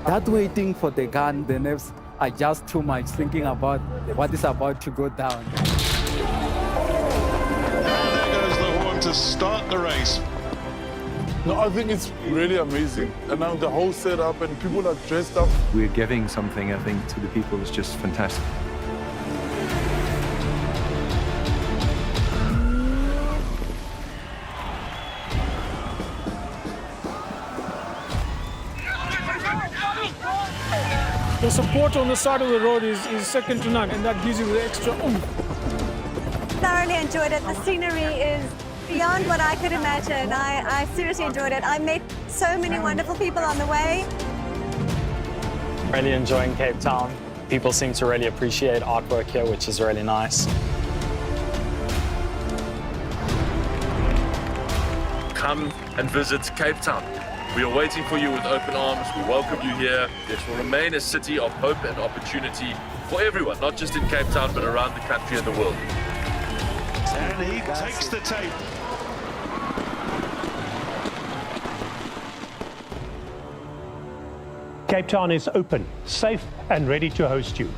That waiting for the gun, the nerves are just too much, thinking about what is about to go down. There goes the horn to start the race. No, I think it's really amazing. And now the whole setup and people are dressed up. We're giving something, I think, to the people is just fantastic. The support on the side of the road is second to none, and that gives you the extra oomph. Thoroughly enjoyed it. The scenery is beyond what I could imagine. I seriously enjoyed it. I met so many wonderful people on the way. Really enjoying Cape Town. People seem to really appreciate artwork here, which is really nice. Come and visit Cape Town. We are waiting for you with open arms. We welcome you here. This will remain a city of hope and opportunity for everyone, not just in Cape Town, but around the country and the world. And he takes the tape. Cape Town is open, safe, and ready to host you.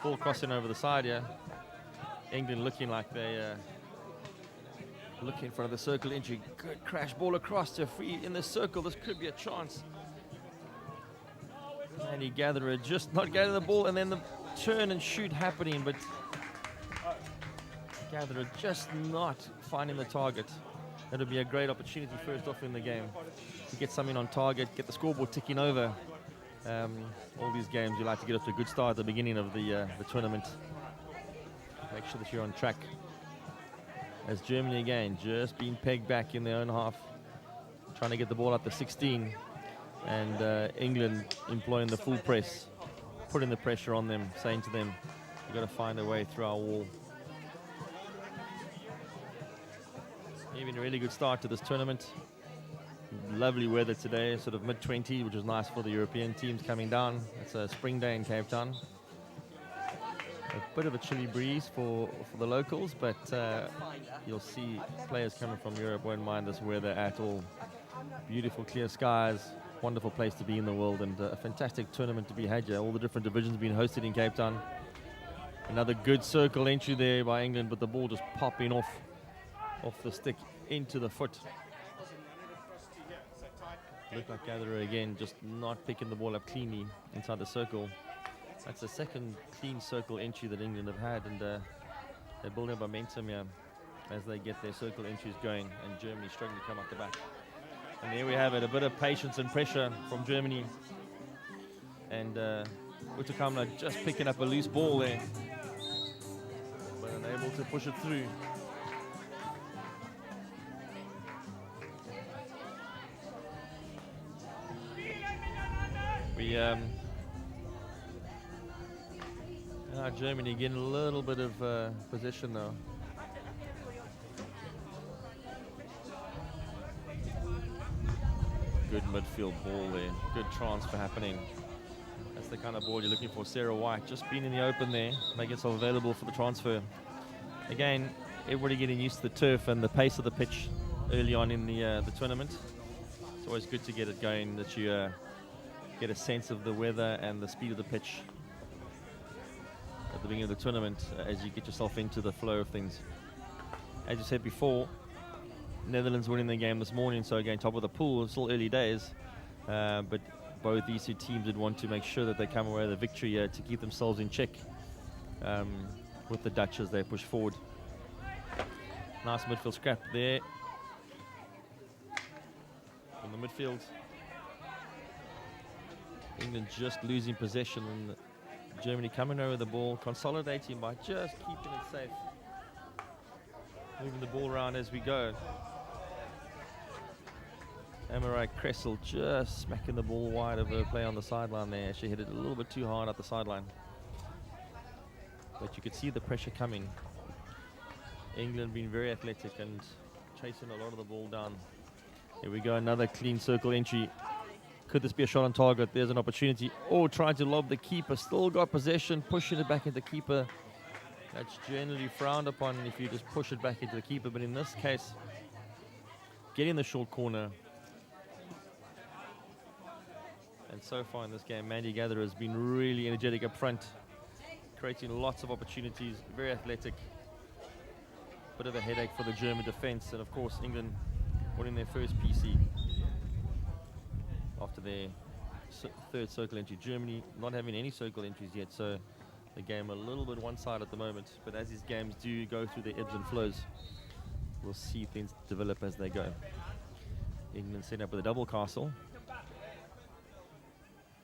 Ball crossing over the side here. England looking like they looking in front of the circle entry. Good crash ball across to free in the circle. This could be a chance. And Gatherer just not getting the ball, and then the turn and shoot happening, but Gatherer just not finding the target. That'll be a great opportunity first off in the game to get something on target, get the scoreboard ticking over. All these games you like to get off to a good start at the beginning of the tournament. Make sure that you're on track. As Germany again just being pegged back in their own half, trying to get the ball up to 16, and England employing the full press, putting the pressure on them, saying to them, you've got to find a way through our wall. Even a really good start to this tournament. Lovely weather today, sort of mid-20, which is nice for the European teams coming down. It's a spring day in Cape Town. A bit of a chilly breeze for the locals, but you'll see players coming from Europe won't mind this weather at all. Beautiful clear skies, wonderful place to be in the world, and a fantastic tournament to be had here. All the different divisions being hosted in Cape Town. Another good circle entry there by England, but the ball just popping off the stick into the foot. Look like Gatherer again, just not picking the ball up cleanly inside the circle. That's the second clean circle entry that England have had, and they're building up momentum here as they get their circle entries going, and Germany struggling to come up the back. And there we have it, a bit of patience and pressure from Germany. And Utakamla just picking up a loose ball there, but unable to push it through. Germany getting a little bit of possession now. Good midfield ball there. Good transfer happening. That's the kind of ball you're looking for. Sarah White just being in the open there, making itself available for the transfer. Again, everybody getting used to the turf and the pace of the pitch early on in the tournament. It's always good to get it going, that you get a sense of the weather and the speed of the pitch at the beginning of the tournament as you get yourself into the flow of things. As you said before, Netherlands winning the game this morning, so again top of the pool. It's still early days, but both these two teams would want to make sure that they come away with a victory to keep themselves in check with the Dutch as they push forward. Nice midfield scrap there in the midfield. England just losing possession, and Germany coming over the ball, consolidating by just keeping it safe. Moving the ball around as we go. Amarai Kressel just smacking the ball wide of her play on the sideline there. She hit it a little bit too hard at the sideline. But you could see the pressure coming. England being very athletic and chasing a lot of the ball down. Here we go, another clean circle entry. Could this be a shot on target? There's an opportunity. Oh, trying to lob the keeper. Still got possession, pushing it back into the keeper. That's generally frowned upon if you just push it back into the keeper. But in this case, getting the short corner. And so far in this game, Mandy Gatherer has been really energetic up front, creating lots of opportunities, very athletic. Bit of a headache for the German defense. And of course, England winning their first PC after their third circle entry. Germany not having any circle entries yet, so the game a little bit one side at the moment. But as these games do go through their ebbs and flows, we'll see things develop as they go. England setting up with a double castle.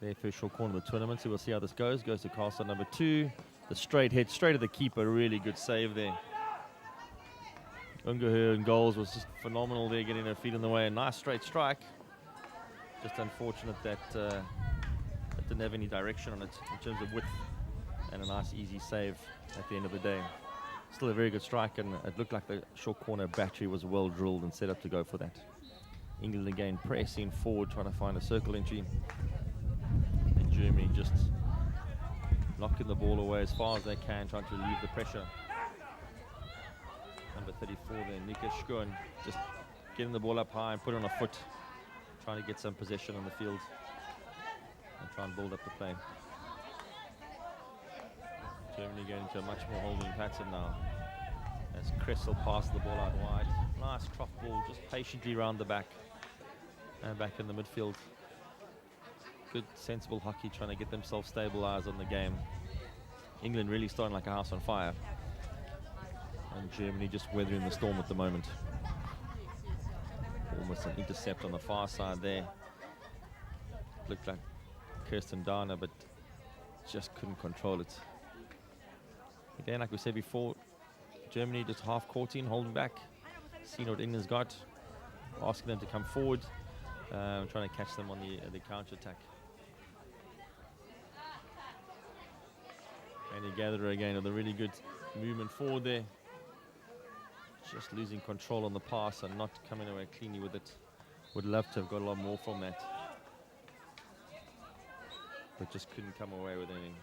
Their first short corner of the tournament, so we'll see how this goes. Goes to castle number 2. The straight head, straight at the keeper. Really good save there. Ungeher in goals was just phenomenal there, getting her feet in the way. A nice straight strike. Just unfortunate that it didn't have any direction on it in terms of width, and a nice easy save at the end of the day. Still a very good strike, and it looked like the short corner battery was well drilled and set up to go for that. England again pressing forward, trying to find a circle entry, and Germany just knocking the ball away as far as they can, trying to relieve the pressure. Number 34 there, Nika Schön, just getting the ball up high and put it on a foot, trying to get some possession on the field and try and build up the play. Germany getting into a much more holding pattern now. As Kressel passes the ball out wide. Nice cross ball, just patiently round the back. And back in the midfield. Good, sensible hockey, trying to get themselves stabilized on the game. England really starting like a house on fire. And Germany just weathering the storm at the moment. Almost an intercept on the far side there. Looked like Kirsten Dana, but just couldn't control it. Again, like we said before, Germany just half courting, holding back, seeing what England's got, asking them to come forward, trying to catch them on the counter-attack. And he gathered again with a really good movement forward there. Just losing control on the pass and not coming away cleanly with it. Would love to have got a lot more from that. But just couldn't come away with anything.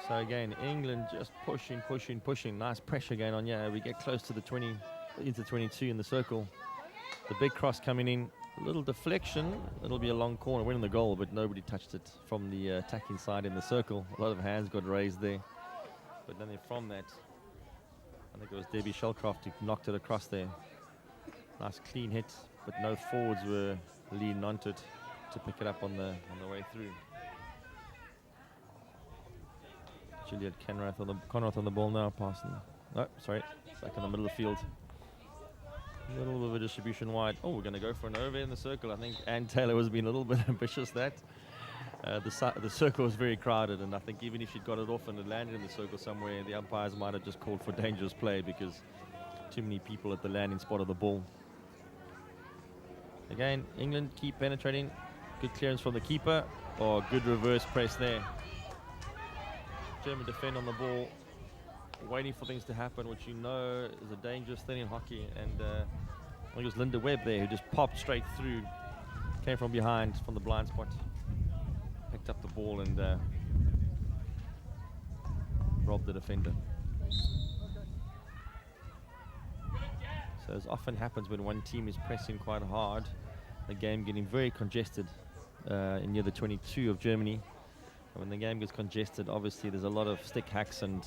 So again, England just pushing, pushing, pushing. Nice pressure going on. Yeah, we get close to the 20, into 22 in the circle. The big cross coming in. A little deflection. It'll be a long corner. Went in the goal, but nobody touched it from the attacking side in the circle. A lot of hands got raised there. But then from that, I think it was Debbie Shellcroft who knocked it across there. Nice clean hit, but no forwards were leaning onto it to pick it up on the way through. Juliet Conrath on the ball now, passing. Oh, sorry, back in the middle of the field. A little bit of a distribution wide. Oh, we're going to go for an over in the circle. I think Ann Taylor was being a little bit ambitious that. The circle was very crowded, and I think even if she'd got it off and it landed in the circle somewhere, the umpires might have just called for dangerous play because too many people at the landing spot of the ball. Again, England keep penetrating. Good clearance from the keeper, or good reverse press there. German defend on the ball, waiting for things to happen, which you know is a dangerous thing in hockey. And I think it was Linda Webb there who just popped straight through, came from behind, from the blind spot, picked up the ball and robbed the defender. So as often happens when one team is pressing quite hard, the game getting very congested in near the 22 of Germany. And when the game gets congested, obviously there's a lot of stick hacks and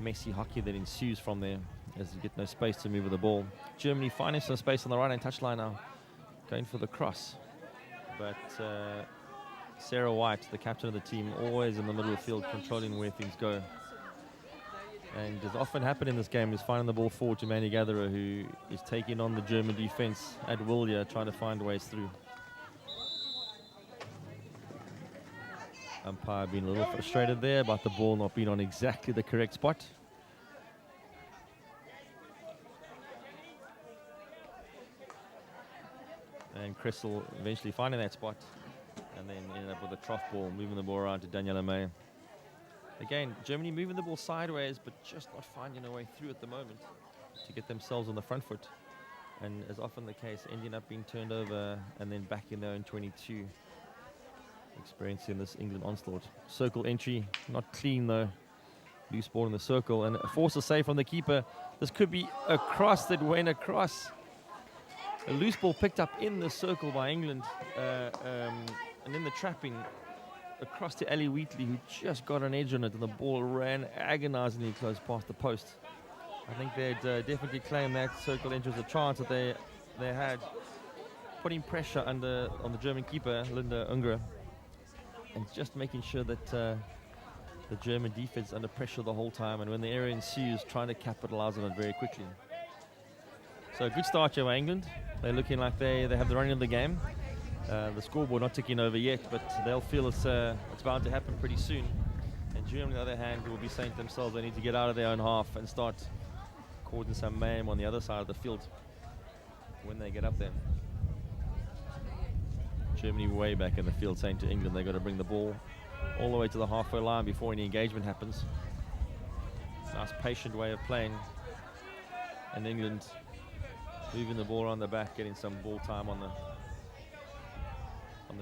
messy hockey that ensues from there as you get no space to move with the ball. Germany finding some space on the right-hand touchline now, going for the cross. But Sarah White, the captain of the team, always in the middle of the field, controlling where things go. And as often happened in this game is finding the ball forward to Mandy Gatherer, who is taking on the German defense at will here, trying to find ways through. Umpire being a little frustrated there about the ball not being on exactly the correct spot. And Crystal eventually finding that spot and then ended up with a trough ball, moving the ball around to Daniela May. Again, Germany moving the ball sideways, but just not finding a way through at the moment to get themselves on the front foot. And as often the case, ending up being turned over and then back in their own 22. Experiencing this England onslaught. Circle entry, not clean though. Loose ball in the circle and a force to save from the keeper. This could be a cross that went across. A loose ball picked up in the circle by England and in the trapping across to Ellie Wheatley, who just got an edge on it, and the ball ran agonizingly close past the post. I think they'd definitely claim that circle entry was a chance that they had, putting pressure on the German keeper, Linda Unger, and just making sure that the German defense under pressure the whole time, and when the area ensues, trying to capitalize on it very quickly. So a good start here by England. They're looking like they have the running of the game. The scoreboard not ticking over yet, but they'll feel it's bound to happen pretty soon. And Germany, on the other hand, will be saying to themselves they need to get out of their own half and start causing some mayhem on the other side of the field when they get up there. Germany way back in the field saying to England they've got to bring the ball all the way to the halfway line before any engagement happens. Nice patient way of playing. And England moving the ball around the back, getting some ball time on the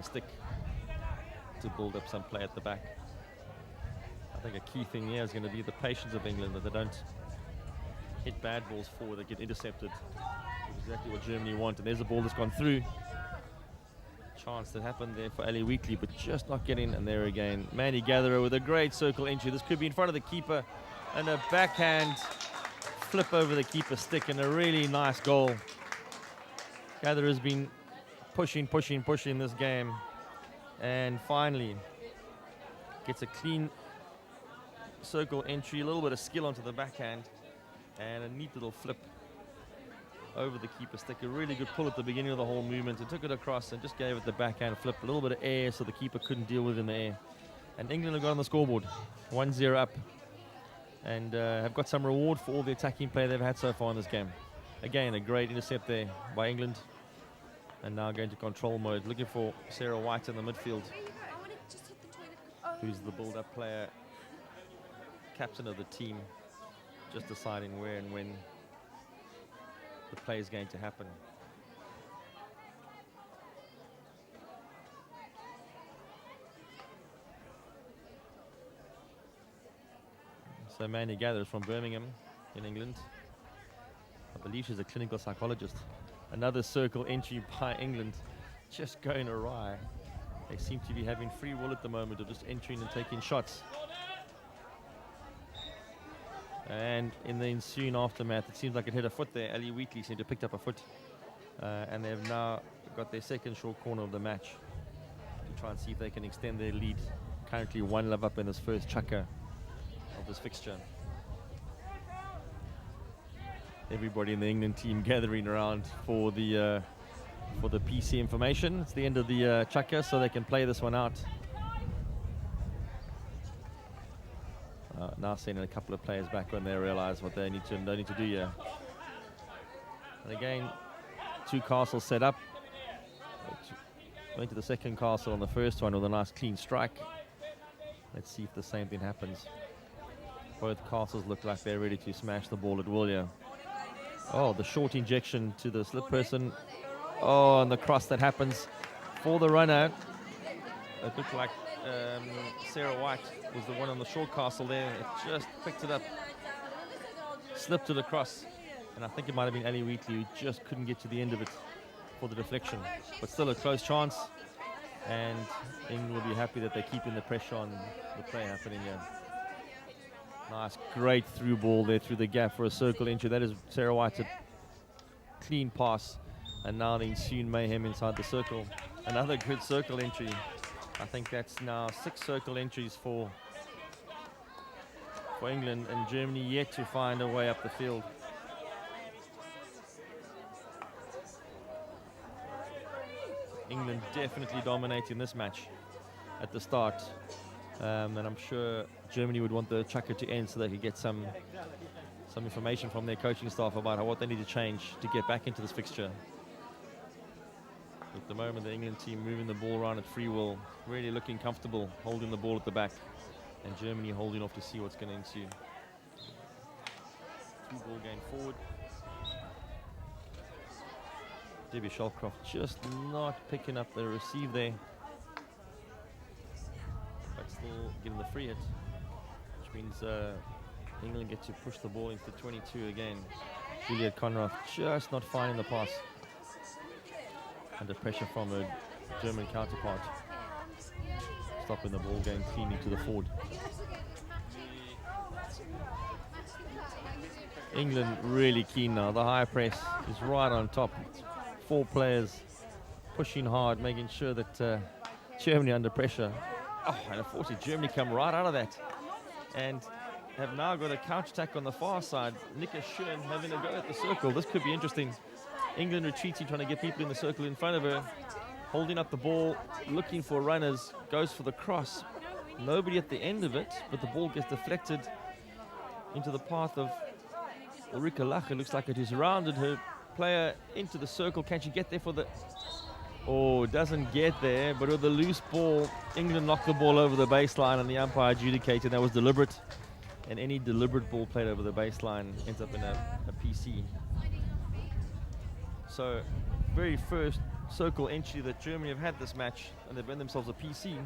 stick to build up some play at the back. I think a key thing here is going to be the patience of England, that they don't hit bad balls forward that get intercepted. Exactly what Germany want. And there's a ball that's gone through. chance that happened there for Ali Wheatley, but just not getting in there again. Manny Gatherer with a great circle entry. This could be in front of the keeper, and a backhand flip over the keeper stick, and a really nice goal. Gatherer has been pushing this game, and finally gets a clean circle entry, a little bit of skill onto the backhand, and a neat little flip over the keeper stick. A really good pull at the beginning of the whole movement, and took it across and just gave it the backhand flip, a little bit of air so the keeper couldn't deal with it in the air. And England have got on the scoreboard 1-0 up, and have got some reward for all the attacking play they've had so far in this game. Again, a great intercept there by England, and now going to control mode, looking for Sarah White in the midfield, who's the build-up player, captain of the team, just deciding where and when the play is going to happen. So Manny Gathers from Birmingham in England. I believe she's a clinical psychologist. Another circle entry by England, just going awry. They seem to be having free will at the moment of just entering and taking shots. And in the ensuing aftermath, it seems like it hit a foot there. Ali Wheatley seemed to have picked up a foot. And they've now got their second short corner of the match to try and see if they can extend their lead. Currently 1-0 up in this first chukker of this fixture. Everybody in the England team gathering around for the PC information. It's the end of the chukker, so they can play this one out. Now sending a couple of players back when they realize what they need to do here. And again, two castles set up. Went to the second castle on the first one with a nice clean strike. Let's see if the same thing happens. Both castles look like they're ready to smash the ball at will here. Oh, the short injection to the slip person. Oh, and the cross that happens for the runner. It looked like Sarah White was the one on the short castle there. It just picked it up, slipped it across, and I think it might have been Ali Wheatley who just couldn't get to the end of it for the deflection. But still a close chance, and England will be happy that they're keeping the pressure on the play happening here. Nice, great through ball there through the gap for a circle entry. That is Sarah White's a clean pass, and now the ensuing mayhem inside the circle. Another good circle entry. I think that's now 6 circle entries for England, and Germany yet to find a way up the field. England definitely dominating this match at the start, and I'm sure Germany would want the chukker to end so they could get some information from their coaching staff about what they need to change to get back into this fixture. At the moment, the England team moving the ball around at free will, really looking comfortable, holding the ball at the back, and Germany holding off to see what's going to ensue. Two ball going forward. Debbie Shalcroft just not picking up the receive there, but still getting the free hit, which means England get to push the ball into 22 again. Juliet Conrath just not finding the pass. Under pressure from her German counterpart. Stopping the ball going cleanly to the forward. England really keen now. The high press is right on top. 4 players pushing hard, making sure that Germany under pressure. Oh, and unfortunately Germany come right out of that and have now got a counter-attack on the far side. Nika Schön having a go at the circle. This could be interesting. England retreating, trying to get people in the circle in front of her, holding up the ball, looking for runners, goes for the cross. Nobody at the end of it, but the ball gets deflected into the path of Ulrika Lach. It looks like it has rounded her player into the circle. Can she get there for the... Oh, doesn't get there, but with a loose ball, England knocked the ball over the baseline, and the umpire adjudicated that was deliberate. And any deliberate ball played over the baseline ends up in a PC. So, very first circle entry that Germany have had this match, and they've earned themselves a PC.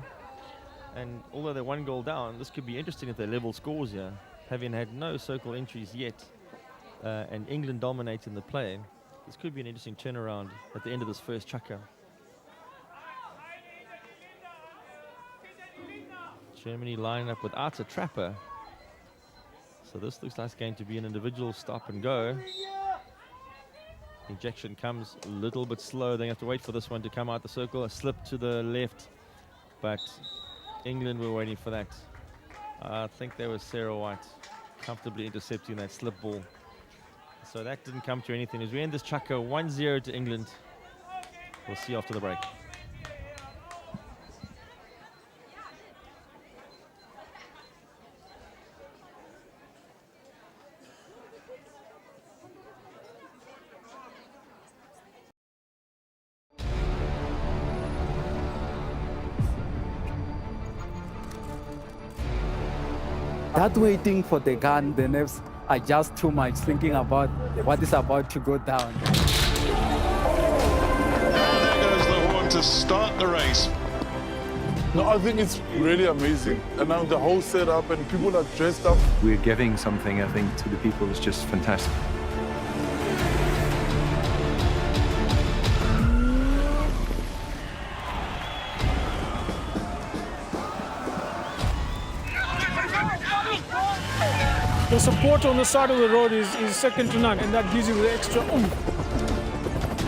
And although they're 1 goal down, this could be interesting if they level scores here, having had no circle entries yet, and England dominating the play. This could be an interesting turnaround at the end of this first chukker. Germany lining up without a trapper. So this looks like it's going to be an individual stop and go. Ejection comes a little bit slow. They have to wait for this one to come out the circle. A slip to the left, but England were waiting for that. I think there was Sarah White comfortably intercepting that slip ball. So that didn't come to anything. As we end this chukker 1-0 to England, we'll see after the break. That waiting for the gun, the nerves are just too much, thinking about what is about to go down. And there goes the horn to start the race. No, I think it's really amazing. And now the whole setup and people are dressed up. We're giving something, I think, to the people is just fantastic. The support on the side of the road is second to none, and that gives you the extra oomph.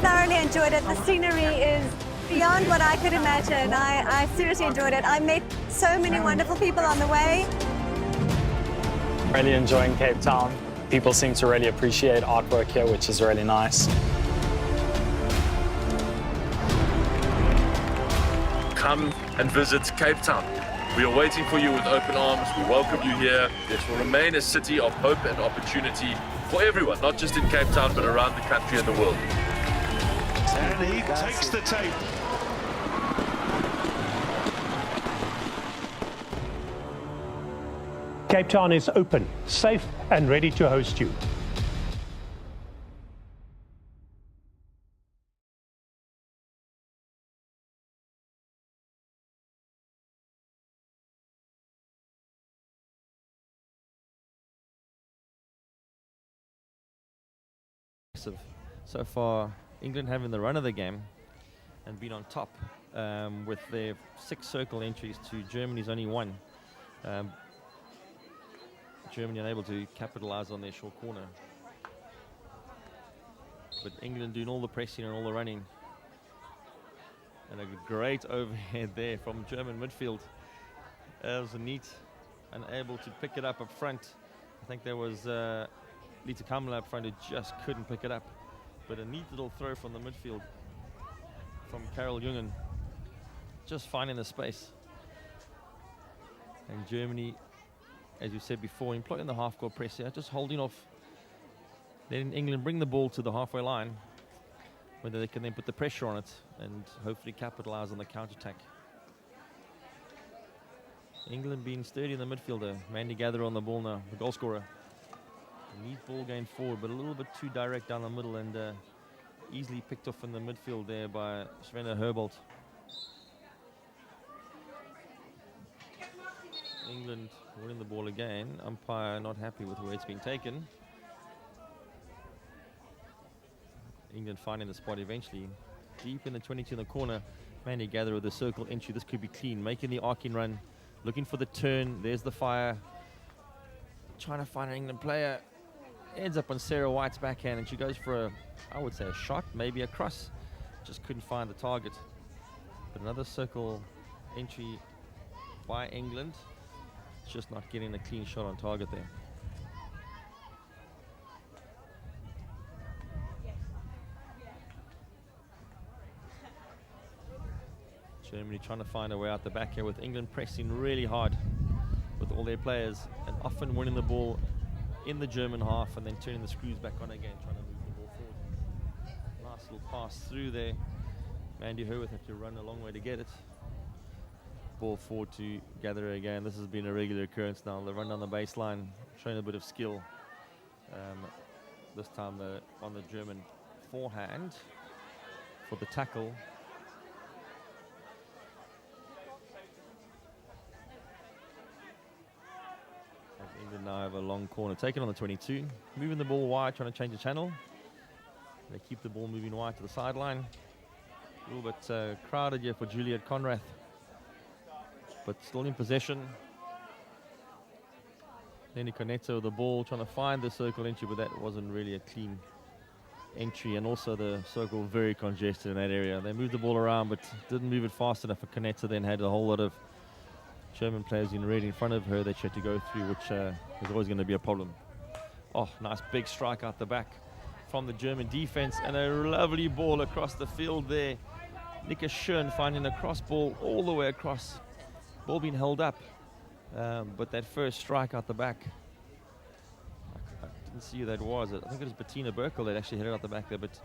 Thoroughly enjoyed it. The scenery is beyond what I could imagine. I seriously enjoyed it. I met so many wonderful people on the way. Really enjoying Cape Town. People seem to really appreciate artwork here, which is really nice. Come and visit Cape Town. We are waiting for you with open arms. We welcome you here. This will remain a city of hope and opportunity for everyone, not just in Cape Town, but around the country and the world. And he takes the tape. Cape Town is open, safe and ready to host you. So far, England having the run of the game and been on top with their 6 circle entries to Germany's only 1. Germany unable to capitalize on their short corner. But England doing all the pressing and all the running. And a great overhead there from German midfield. That was neat, unable to pick it up front. I think there was Lita Kamala up front who just couldn't pick it up. But a neat little throw from the midfield from Carol Jungen. Just finding the space. And Germany, as you said before, employing the half-court press here, just holding off. Letting England bring the ball to the halfway line, whether they can then put the pressure on it and hopefully capitalize on the counter-attack. England being sturdy in the midfielder. Mandy Gather on the ball now, the goal scorer. Neat ball going forward, but a little bit too direct down the middle and easily picked off in the midfield there by Svenna Herbold. England winning the ball again. Umpire not happy with the way it's been taken. England finding the spot eventually. Deep in the 22 in the corner. Mandy Gather with the circle entry. This could be clean. Making the arcing run. Looking for the turn. There's the fire. Trying to find an England player. Ends up on Sarah White's backhand and she goes for a, I would say a shot, maybe a cross. Just couldn't find the target. But another circle entry by England. Just not getting a clean shot on target there. Germany trying to find a way out the back here with England pressing really hard with all their players and often winning the ball in the German half and then turning the screws back on again, trying to move the ball forward. Nice little pass through there. Mandy Herworth had to run a long way to get it. Ball forward to Gather again. This has been a regular occurrence now. The run down the baseline, showing a bit of skill. This time on the German forehand for the tackle. England now have a long corner. Taken on the 22. Moving the ball wide, trying to change the channel. They keep the ball moving wide to the sideline. A little bit crowded here for Juliet Conrath. But still in possession. Lenny Cornetto with the ball, trying to find the circle entry, but that wasn't really a clean entry, and also the circle very congested in that area. They moved the ball around, but didn't move it fast enough for Cornetto, then had a whole lot of German players in red in front of her that she had to go through, which is always going to be a problem. Oh, nice big strike out the back from the German defense, and a lovely ball across the field there. Nika Schön finding a cross ball all the way across. Ball being held up, but that first strike out the back, I didn't see who that was. I think it was Bettina Burkel that actually hit it out the back there, but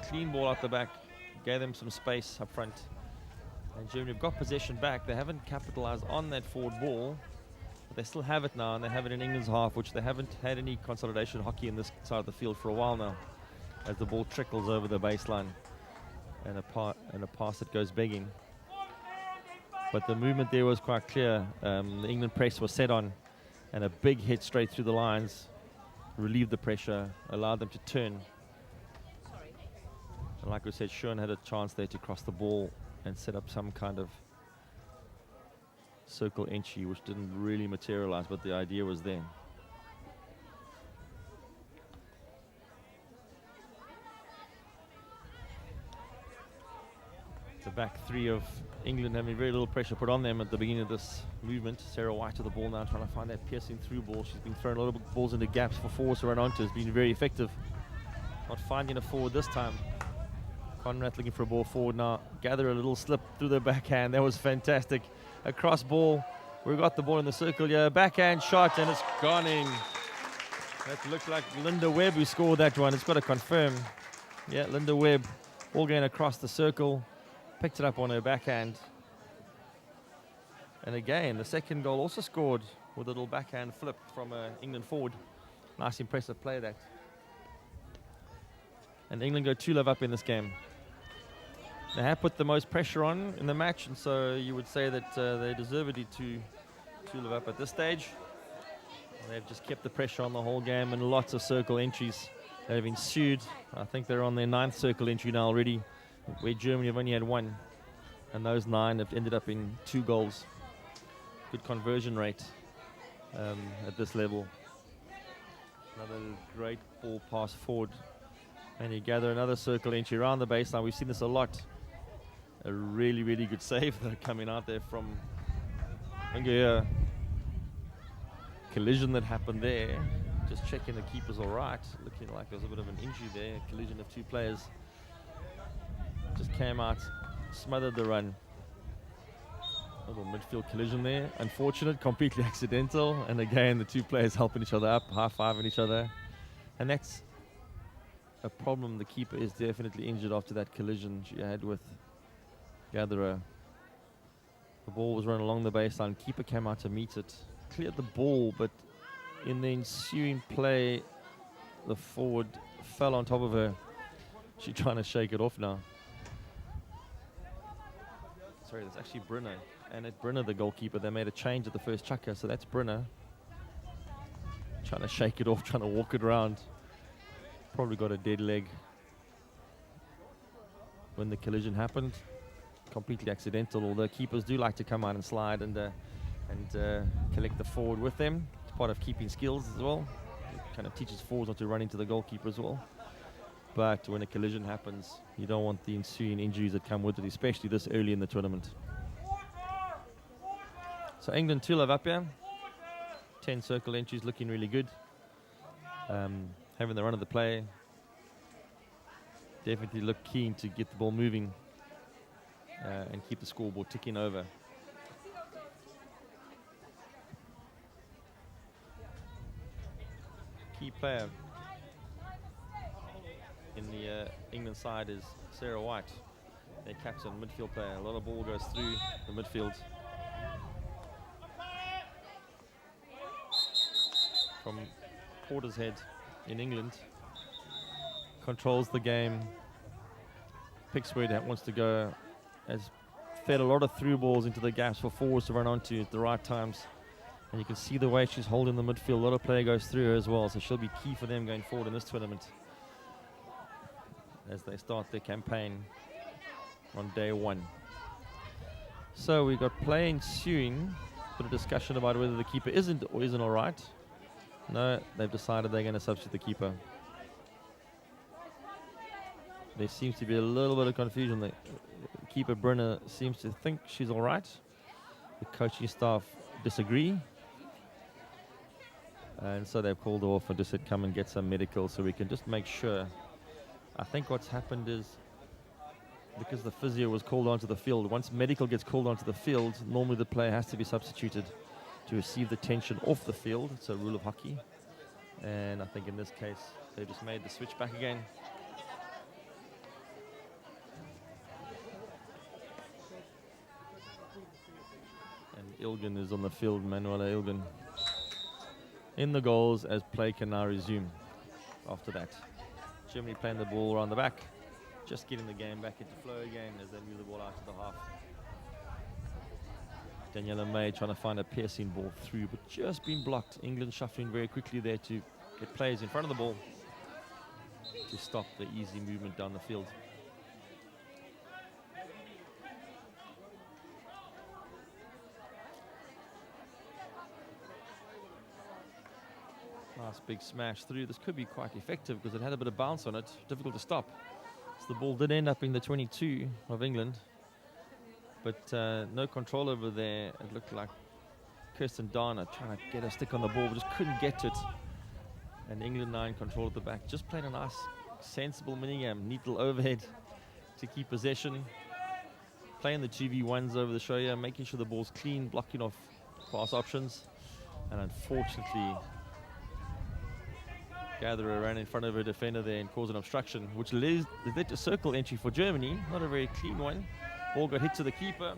clean ball out the back, gave them some space up front. And Germany have got possession back. They haven't capitalized on that forward ball, but they still have it now, and they have it in England's half, which they haven't had any consolidation hockey in this side of the field for a while now, as the ball trickles over the baseline and a pass that goes begging. But the movement there was quite clear. The England press was set on, and a big hit straight through the lines relieved the pressure, allowed them to turn. And like we said, Schön had a chance there to cross the ball and set up some kind of circle entry, which didn't really materialize, but the idea was there. The back three of England having very little pressure put on them at the beginning of this movement. Sarah White to the ball now, trying to find that piercing through ball. She's been throwing a lot of balls into gaps for forwards to run onto. Has been very effective. Not finding a forward this time. Conrad looking for a ball forward now. Gather a little slip through the backhand. That was fantastic. A cross ball. We got the ball in the circle here. Backhand shot, and it's gone in. That looked like Linda Webb who scored that one. It's got to confirm. Yeah, Linda Webb. Ball going across the circle. Picked it up on her backhand. And again, the second goal also scored with a little backhand flip from England forward. Nice, impressive play, that. And England go 2-0 up in this game. They have put the most pressure on in the match, and so you would say that they deservedly to 2-0 up at this stage. They've just kept the pressure on the whole game, and lots of circle entries that have ensued. I think they're on their 9th circle entry now already, where Germany have only had 1, and those 9 have ended up in 2 goals. Good conversion rate at this level. Another great ball pass forward, and you gather another circle entry around the baseline. We've seen this a lot. A really, really good save that are coming out there from ENG. Collision that happened there. Just checking the keeper's all right. Looking like there's a bit of an injury there. A collision of 2 players. Just came out, smothered the run. A little midfield collision there. Unfortunate, completely accidental. And again, the 2 players helping each other up, high-fiving each other. And that's a problem. The keeper is definitely injured after that collision she had with Gatherer. The ball was run along the baseline. Keeper came out to meet it. Cleared the ball, but in the ensuing play, the forward fell on top of her. She's trying to shake it off now. Sorry, that's actually Brunner. And at Brunner, the goalkeeper, they made a change at the first chucker, so that's Brunner. Trying to shake it off, trying to walk it around. Probably got a dead leg when the collision happened. Completely accidental, although keepers do like to come out and slide and collect the forward with them. It's part of keeping skills as well. It kind of teaches forwards not to run into the goalkeeper as well. But when a collision happens, you don't want the ensuing injuries that come with it, especially this early in the tournament. So England 2-0 up here. 10 circle entries, looking really good. Having the run of the play. Definitely look keen to get the ball moving and keep the scoreboard ticking over. Key player in the England side is Sarah White, their captain, midfield player. A lot of ball goes through the midfield. From Portishead in England. Controls the game. Picks where it wants to go. Has fed a lot of through balls into the gaps for forwards to run onto at the right times. And you can see the way she's holding the midfield. A lot of play goes through her as well, so she'll be key for them going forward in this tournament as they start their campaign on day 1. So we've got play ensuing. Bit of discussion about whether the keeper isn't or isn't all right. No, they've decided they're going to substitute the keeper. There seems to be a little bit of confusion. The keeper, Brenner, seems to think she's all right. The coaching staff disagree. And so they've called her off and just said, come and get some medical so we can just make sure. I think what's happened is, because the physio was called onto the field, once medical gets called onto the field, normally the player has to be substituted to receive the tension off the field. It's a rule of hockey. And I think in this case, they just made the switch back again. And Ilgen is on the field, Manuela Ilgen. In the goals as play can now resume after that. Germany playing the ball around the back, just getting the game back into flow again as they move the ball out to the half. Daniela May trying to find a piercing ball through, but just been blocked. England shuffling very quickly there to get players in front of the ball to stop the easy movement down the field. Nice big smash through. This could be quite effective because it had a bit of bounce on it. Difficult to stop. So the ball did end up in the 22 of England. But no control over there. It looked like Kirsten Dana trying to get a stick on the ball, but just couldn't get it. And England now in control at the back. Just playing a nice, sensible minigame. Neat little overhead to keep possession. Playing the 2v1s over the show here, making sure the ball's clean, blocking off pass options. And unfortunately, Gatherer ran in front of her defender there and caused an obstruction, which led to circle entry for Germany. Not a very clean one. Ball got hit to the keeper.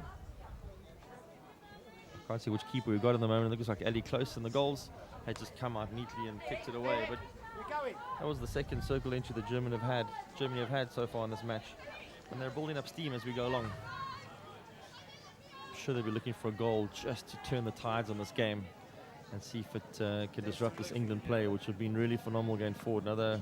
I can't see which keeper we got in the moment. It looks like Ali Close in the goals. Had just come out neatly and kicked it away. But that was the second circle entry that Germany have had so far in this match. And they're building up steam as we go along. I'm sure they'll be looking for a goal just to turn the tides on this game and see if it can disrupt this England play, which have been really phenomenal going forward. Another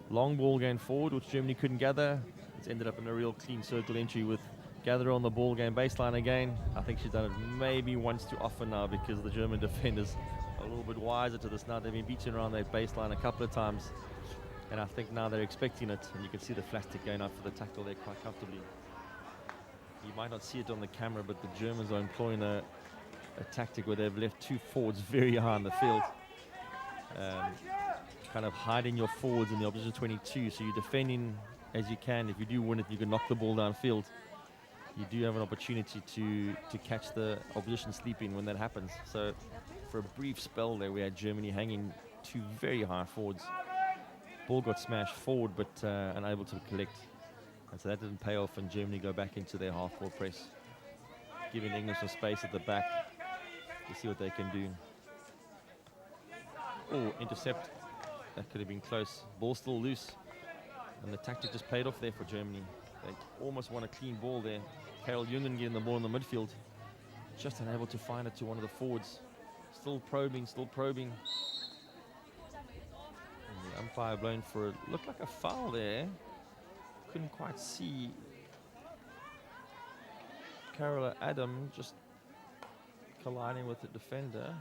long ball going forward, which Germany couldn't gather. It's ended up in a real clean circle entry with Gatherer on the ball game baseline again. I think she's done it maybe once too often now because the German defenders are a little bit wiser to this now. They've been beaten around their baseline a couple of times. And I think now they're expecting it. And you can see the plastic going out for the tackle there quite comfortably. You might not see it on the camera, but the Germans are employing a tactic where they've left two forwards very high on the field. Kind of hiding your forwards in the opposition 22, so you're defending as you can. If you do win it, you can knock the ball downfield. You do have an opportunity to catch the opposition sleeping when that happens. So for a brief spell there, we had Germany hanging two very high forwards. Ball got smashed forward, but unable to collect. And so that didn't pay off, and Germany go back into their half-court press, giving England some space at the back to see what they can do. Oh, intercept. That could have been close. Ball still loose. And the tactic just played off there for Germany. They almost won a clean ball there. Carol Jungen getting the ball in the midfield. Just unable to find it to one of the forwards. Still probing, still probing. And the umpire blown for it. Looked like a foul there. Couldn't quite see. Carola Adam just colliding with the defender.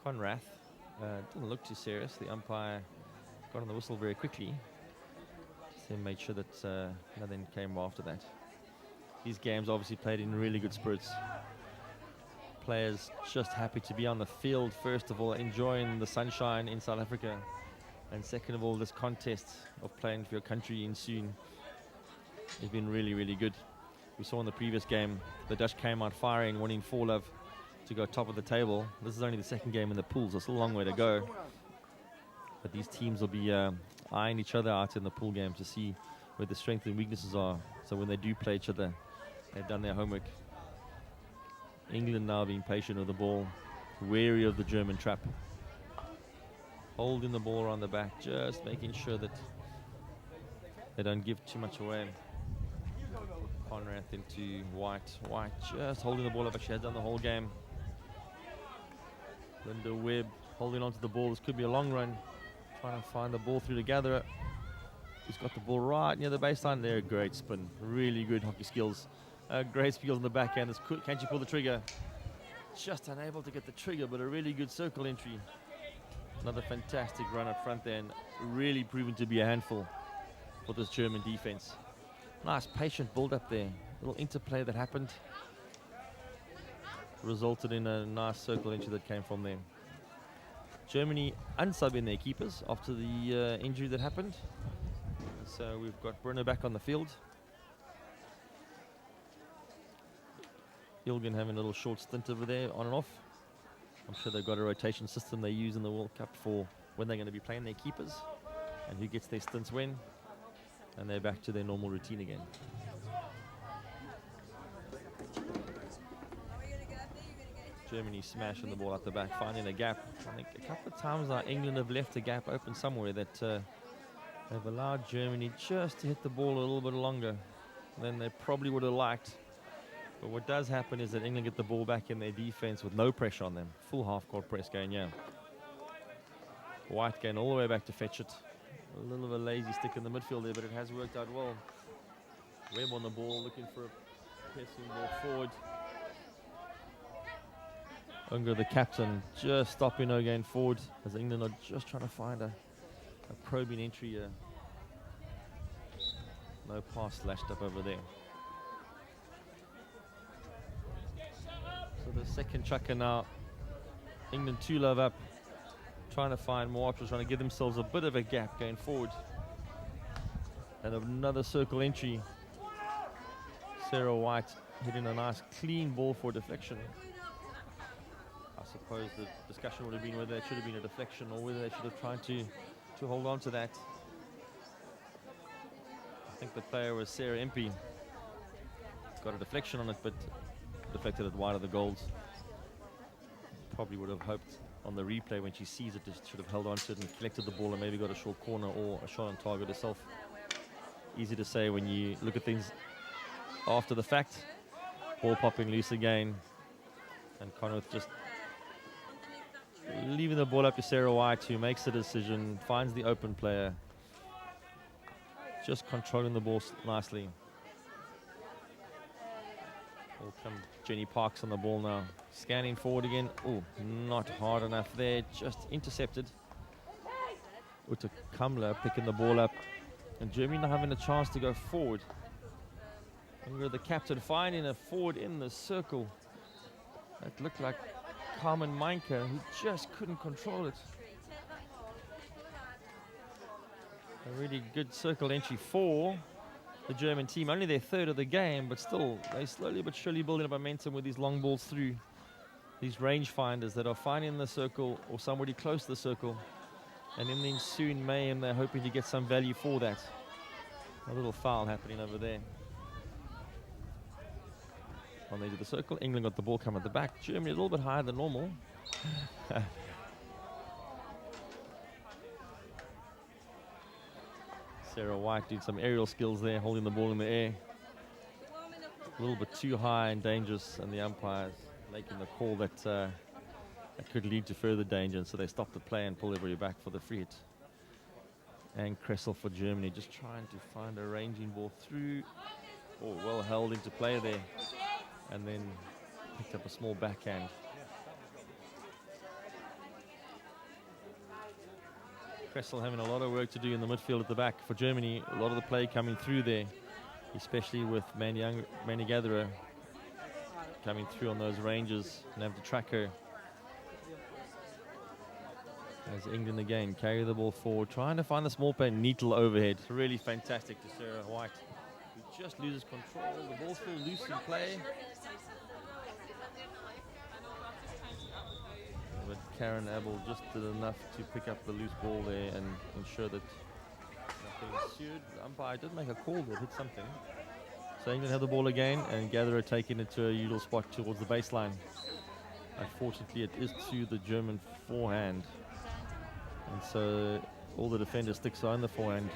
Conrath. Didn't look too serious. The umpire got on the whistle very quickly. Then made sure that nothing came after that. These games obviously played in really good spirits. Players just happy to be on the field, first of all, enjoying the sunshine in South Africa. And second of all, this contest of playing for your country in soon has been really, really good. We saw in the previous game, the Dutch came out firing, winning 4-love to go top of the table. This is only the second game in the pool, so it's a long way to go. But these teams will be eyeing each other out in the pool game to see where the strengths and weaknesses are. So when they do play each other, they've done their homework. England now being patient with the ball, wary of the German trap. Holding the ball around the back, just making sure that they don't give too much away. Conrath into White. White just holding the ball up, she has done the whole game. Linda Webb holding on to the ball. This could be a long run. Trying to find the ball through the Gatherer. He's got the ball right near the baseline. There, great spin. Really good hockey skills. Great skills in the backhand. Can she pull the trigger? just unable to get the trigger, but a really good circle entry. Another fantastic run up front there, and really proven to be a handful for this German defense. Nice patient build up there. Little interplay that happened. Resulted in a nice circle entry that came from them. Germany unsubbing their keepers after the injury that happened. So we've got Bruno back on the field. Ilgen having a little short stint over there, on and off. I'm sure they've got a rotation system they use in the World Cup for when they're going to be playing their keepers and who gets their stints when. And they're back to their normal routine again. Germany smashing the ball out the back, finding a gap. I think a couple of times now England have left a gap open somewhere that have allowed Germany just to hit the ball a little bit longer than they probably would have liked. But what does happen is that England get the ball back in their defense with no pressure on them. Full half-court press going, yeah. White going all the way back to fetch it. A little of a lazy stick in the midfield there, but it has worked out well. Webb on the ball, looking for a pressing ball forward. Unger, the captain, just stopping again forward as England are just trying to find a probing entry. No pass lashed up over there. So the second chucker now. England 2 love up, trying to find more options, trying to give themselves a bit of a gap going forward. And another circle entry. Sarah White hitting a nice clean ball for deflection. I suppose the discussion would have been whether it should have been a deflection or whether they should have tried to hold on to that. I think the player was Sarah Impey. Got a deflection on it, but deflected it wide of the goals. Probably would have hoped on the replay when she sees it, just should have held on to it and collected the ball and maybe got a short corner or a shot on target herself. Easy to say when you look at things after the fact. Ball popping loose again. And Conworth just leaving the ball up to Sarah White, who makes the decision, finds the open player. Just controlling the ball nicely. Will come Jenny Parks on the ball now. Scanning forward again. Oh, not hard enough there. Just intercepted. Uta Kamler picking the ball up. And Germany now having a chance to go forward. And the captain finding a forward in the circle. That looked like Carmen Meinke, who just couldn't control it. A really good circle entry for the German team. Only their third of the game, but still, they slowly but surely building up momentum with these long balls through. These range finders that are finding the circle or somebody close to the circle. And in the ensuing mayhem, they're hoping to get some value for that. A little foul happening over there. On the edge of the circle, England got the ball coming at the back. Germany a little bit higher than normal. Sarah White doing some aerial skills there, holding the ball in the air. A little bit too high and dangerous, and the umpires making the call that that could lead to further danger. So they stop the play and pull everybody back for the free hit. And Kressel for Germany, just trying to find a ranging ball through. Oh, well held into play there. And then picked up a small backhand. Kressel having a lot of work to do in the midfield at the back for Germany. A lot of the play coming through there, especially with Manny Gatherer coming through on those ranges and have to track her. As England again carry the ball forward, trying to find the small play, neat little overhead. Really fantastic to Sarah White, who just loses control. The ball's still loose in play. But Karen Abel just did enough to pick up the loose ball there and ensure that nothing ensued. The umpire did make a call that hit something. So England have the ball again, and Gatherer taking it to a usual spot towards the baseline. Unfortunately, it is to the German forehand. And so all the defenders sticks on the forehand,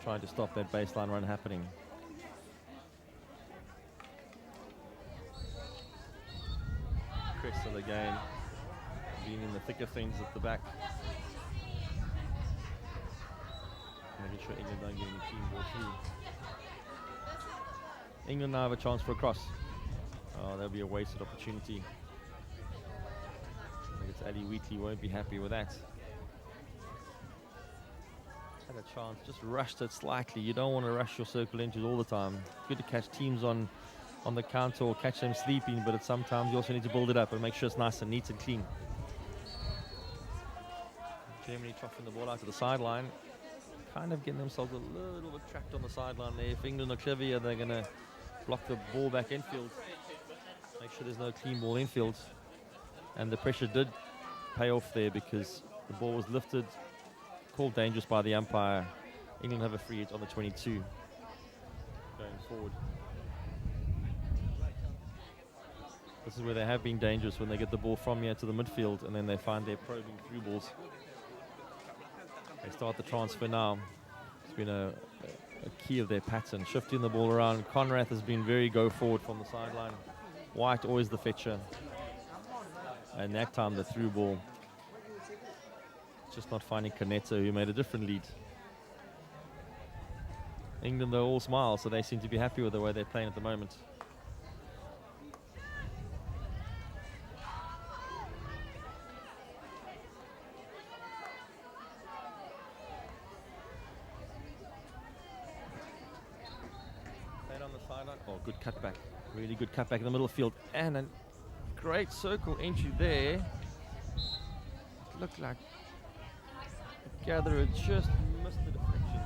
trying to stop that baseline run happening. Kressel again, being in the thick of things at the back. Making sure England don't get any team ball through. England now have a chance for a cross. Oh, that'll be a wasted opportunity. Ali Wheatley won't be happy with that. Had a chance, just rushed it slightly. You don't want to rush your circle entries all the time. Good to catch teams on the counter or catch them sleeping, but at sometimes you also need to build it up and make sure it's nice and neat and clean. Germany troughing the ball out to the sideline, kind of getting themselves a little bit trapped on the sideline there. If England are clever, they're going to block the ball back infield, make sure there's no clean ball infield. And the pressure did pay off there because the ball was lifted, called dangerous by the umpire. England have a free hit on the 22 going forward. This is where they have been dangerous, when they get the ball from here to the midfield and then they find their probing through balls. They start the transfer now. It's been a key of their pattern, shifting the ball around. Conrath has been very go forward from the sideline. White always the fetcher. And that time the through ball. Just not finding Caneto, who made a different lead. England, though, all smile, so they seem to be happy with the way they're playing at the moment. Oh, good cutback. Really good cutback in the middle field. And a great circle entry there. It looked like the gatherer just missed the deflection.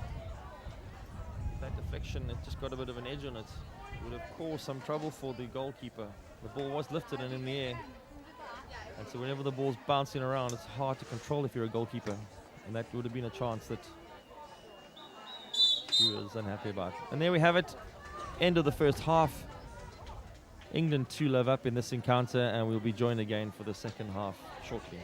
That deflection, it just got a bit of an edge on it. It would have caused some trouble for the goalkeeper. The ball was lifted and in the air. And so whenever the ball's bouncing around, it's hard to control if you're a goalkeeper. And that would have been a chance that he was unhappy about. And there we have it. End of the first half. England 2-love up in this encounter, and we'll be joined again for the second half shortly.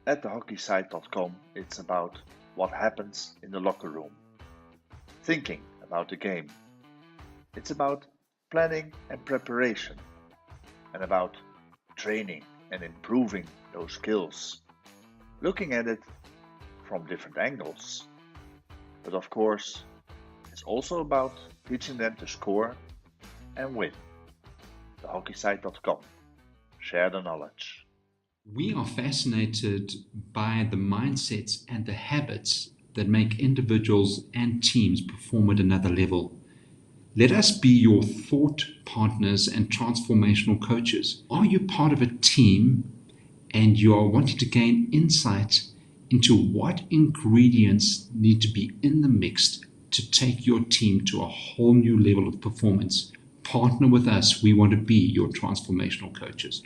At thehockeysite.com, it's about what happens in the locker room, thinking about the game. It's about planning and preparation, and about training and improving those skills, looking at it from different angles. But of course, it's also about teaching them to score and win. Thehockeysite.com. Share the knowledge. We are fascinated by the mindsets and the habits that make individuals and teams perform at another level. Let us be your thought partners and transformational coaches. Are you part of a team and you are wanting to gain insight into what ingredients need to be in the mix to take your team to a whole new level of performance? Partner with us. We want to be your transformational coaches.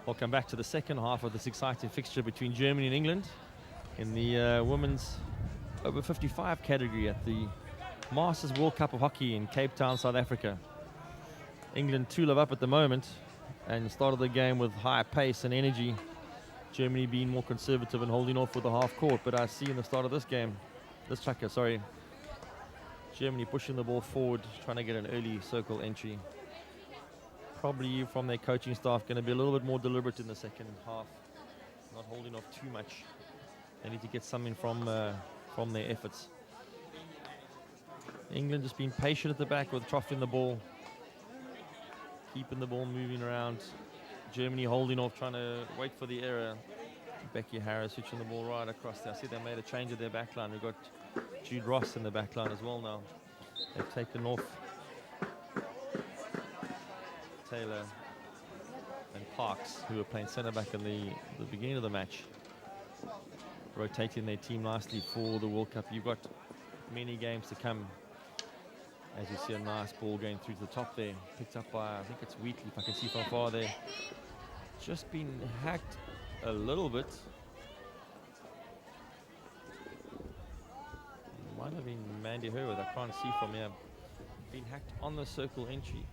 Welcome back to the second half of this exciting fixture between Germany and England in the women's over 55 category at the Masters World Cup of Hockey in Cape Town, South Africa. England 2-love up at the moment and started the game with high pace and energy. Germany being more conservative and holding off with the half court, but I see in the start of this game, Germany pushing the ball forward, trying to get an early circle entry. Probably from their coaching staff going to be a little bit more deliberate in the second half, not holding off too much. They need to get something from their efforts. England just being patient at the back with troughing the ball, keeping the ball moving around. Germany holding off, trying to wait for the error. Becky Harris switching the ball right across there. I see they made a change at their backline. We've got Jude Ross in the backline as well now. They've taken off Taylor and Parks, who were playing centre back in the beginning of the match, rotating their team nicely for the World Cup. You've got many games to come. As you see a nice ball going through to the top there, picked up by, I think it's Wheatley, if I can see from far there. Just been hacked a little bit. Might have been Mandy Herworth, I can't see from here. Been hacked on the circle entry.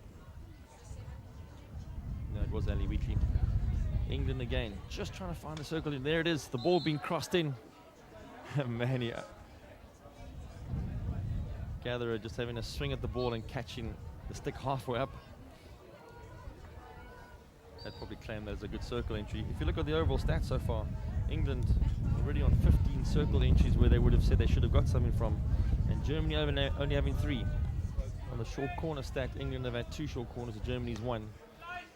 No, it was Ali Wheatley. England again, just trying to find the circle. And there it is, the ball being crossed in. Mandy Gatherer just having a swing at the ball and catching the stick halfway up. They'd probably claim that as a good circle entry. If you look at the overall stats so far, England already on 15 circle entries where they would have said they should have got something from, and Germany only having 3. On the short corner stat, England have had 2 short corners, and Germany's 1.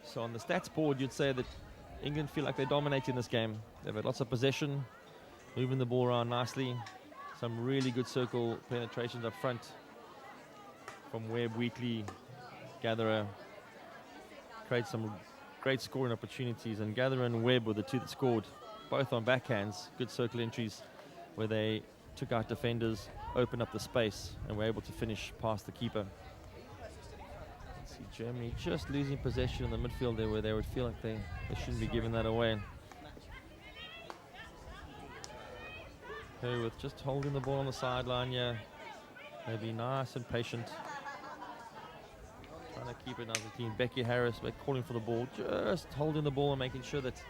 So on the stats board, you'd say that England feel like they're dominating this game. They've had lots of possession, moving the ball around nicely. Some really good circle penetrations up front from Webb, Wheatley, Gatherer. Create some great scoring opportunities, and Gatherer and Webb were the 2 that scored, both on backhands. Good circle entries where they took out defenders, opened up the space, and were able to finish past the keeper. Let's see Germany just losing possession in the midfield there, where they would feel like they shouldn't be giving that away. Herworth just holding the ball on the sideline here. Maybe nice and patient. Trying to keep it as a team. Becky Harris calling for the ball, just holding the ball and making sure that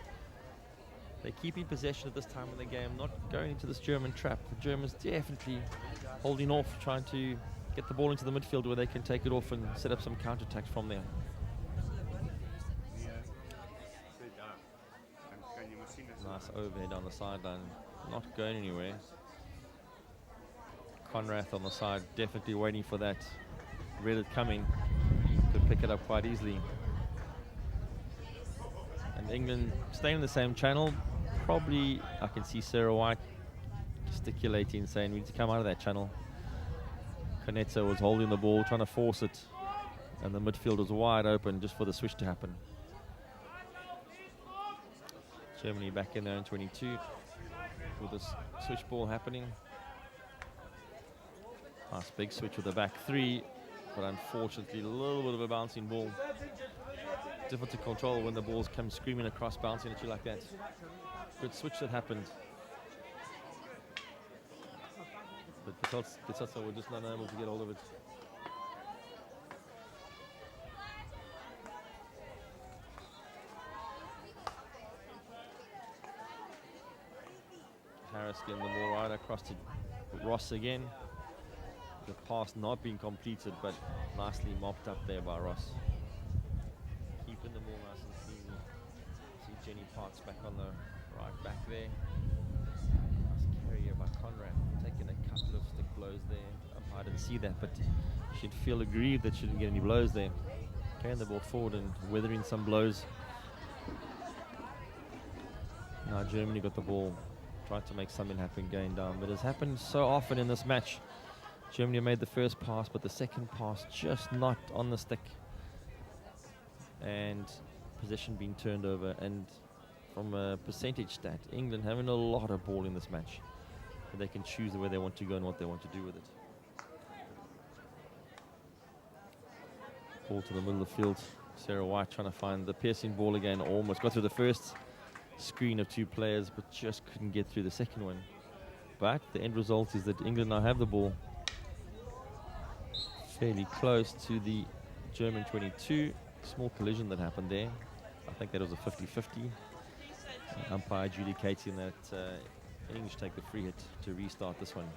they're keeping possession at this time in the game, not going into this German trap. The Germans definitely holding off, trying to get the ball into the midfield where they can take it off and set up some counterattacks from there. Nice overhead on the sideline, not going anywhere. Conrath on the side, definitely waiting for that. Read it coming, could pick it up quite easily. And England staying in the same channel. Probably, I can see Sarah White gesticulating, saying we need to come out of that channel. Konetsa was holding the ball, trying to force it, and the midfield was wide open just for the switch to happen. Germany back in there in 22 with this switch ball happening. Nice big switch with the back 3, but unfortunately a little bit of a bouncing ball. Difficult to control when the balls come screaming across, bouncing at you like that. Good switch that happened. But Bitotsa were just not able to get hold of it. Harris getting the ball right across to Ross again. The pass not being completed, but nicely mopped up there by Ross. Keeping the ball nice and clean. See Jenny Parks back on the right back there. Nice carry here by Conrad, taking a couple of stick blows there. I didn't see that, but she'd feel aggrieved that she didn't get any blows there. Carrying the ball forward and weathering some blows. Now Germany got the ball, tried to make something happen going down, but it's happened so often in this match. Germany made the first pass, but the second pass just not on the stick. And possession being turned over. And from a percentage stat, England having a lot of ball in this match. But they can choose where they want to go and what they want to do with it. Ball to the middle of the field. Sarah White trying to find the piercing ball again. Almost got through the first screen of 2 players, but just couldn't get through the second one. But the end result is that England now have the ball fairly close to the German 22. Small collision that happened there. I think that was a 50-50. Umpire adjudicating that English take the free hit to restart this one.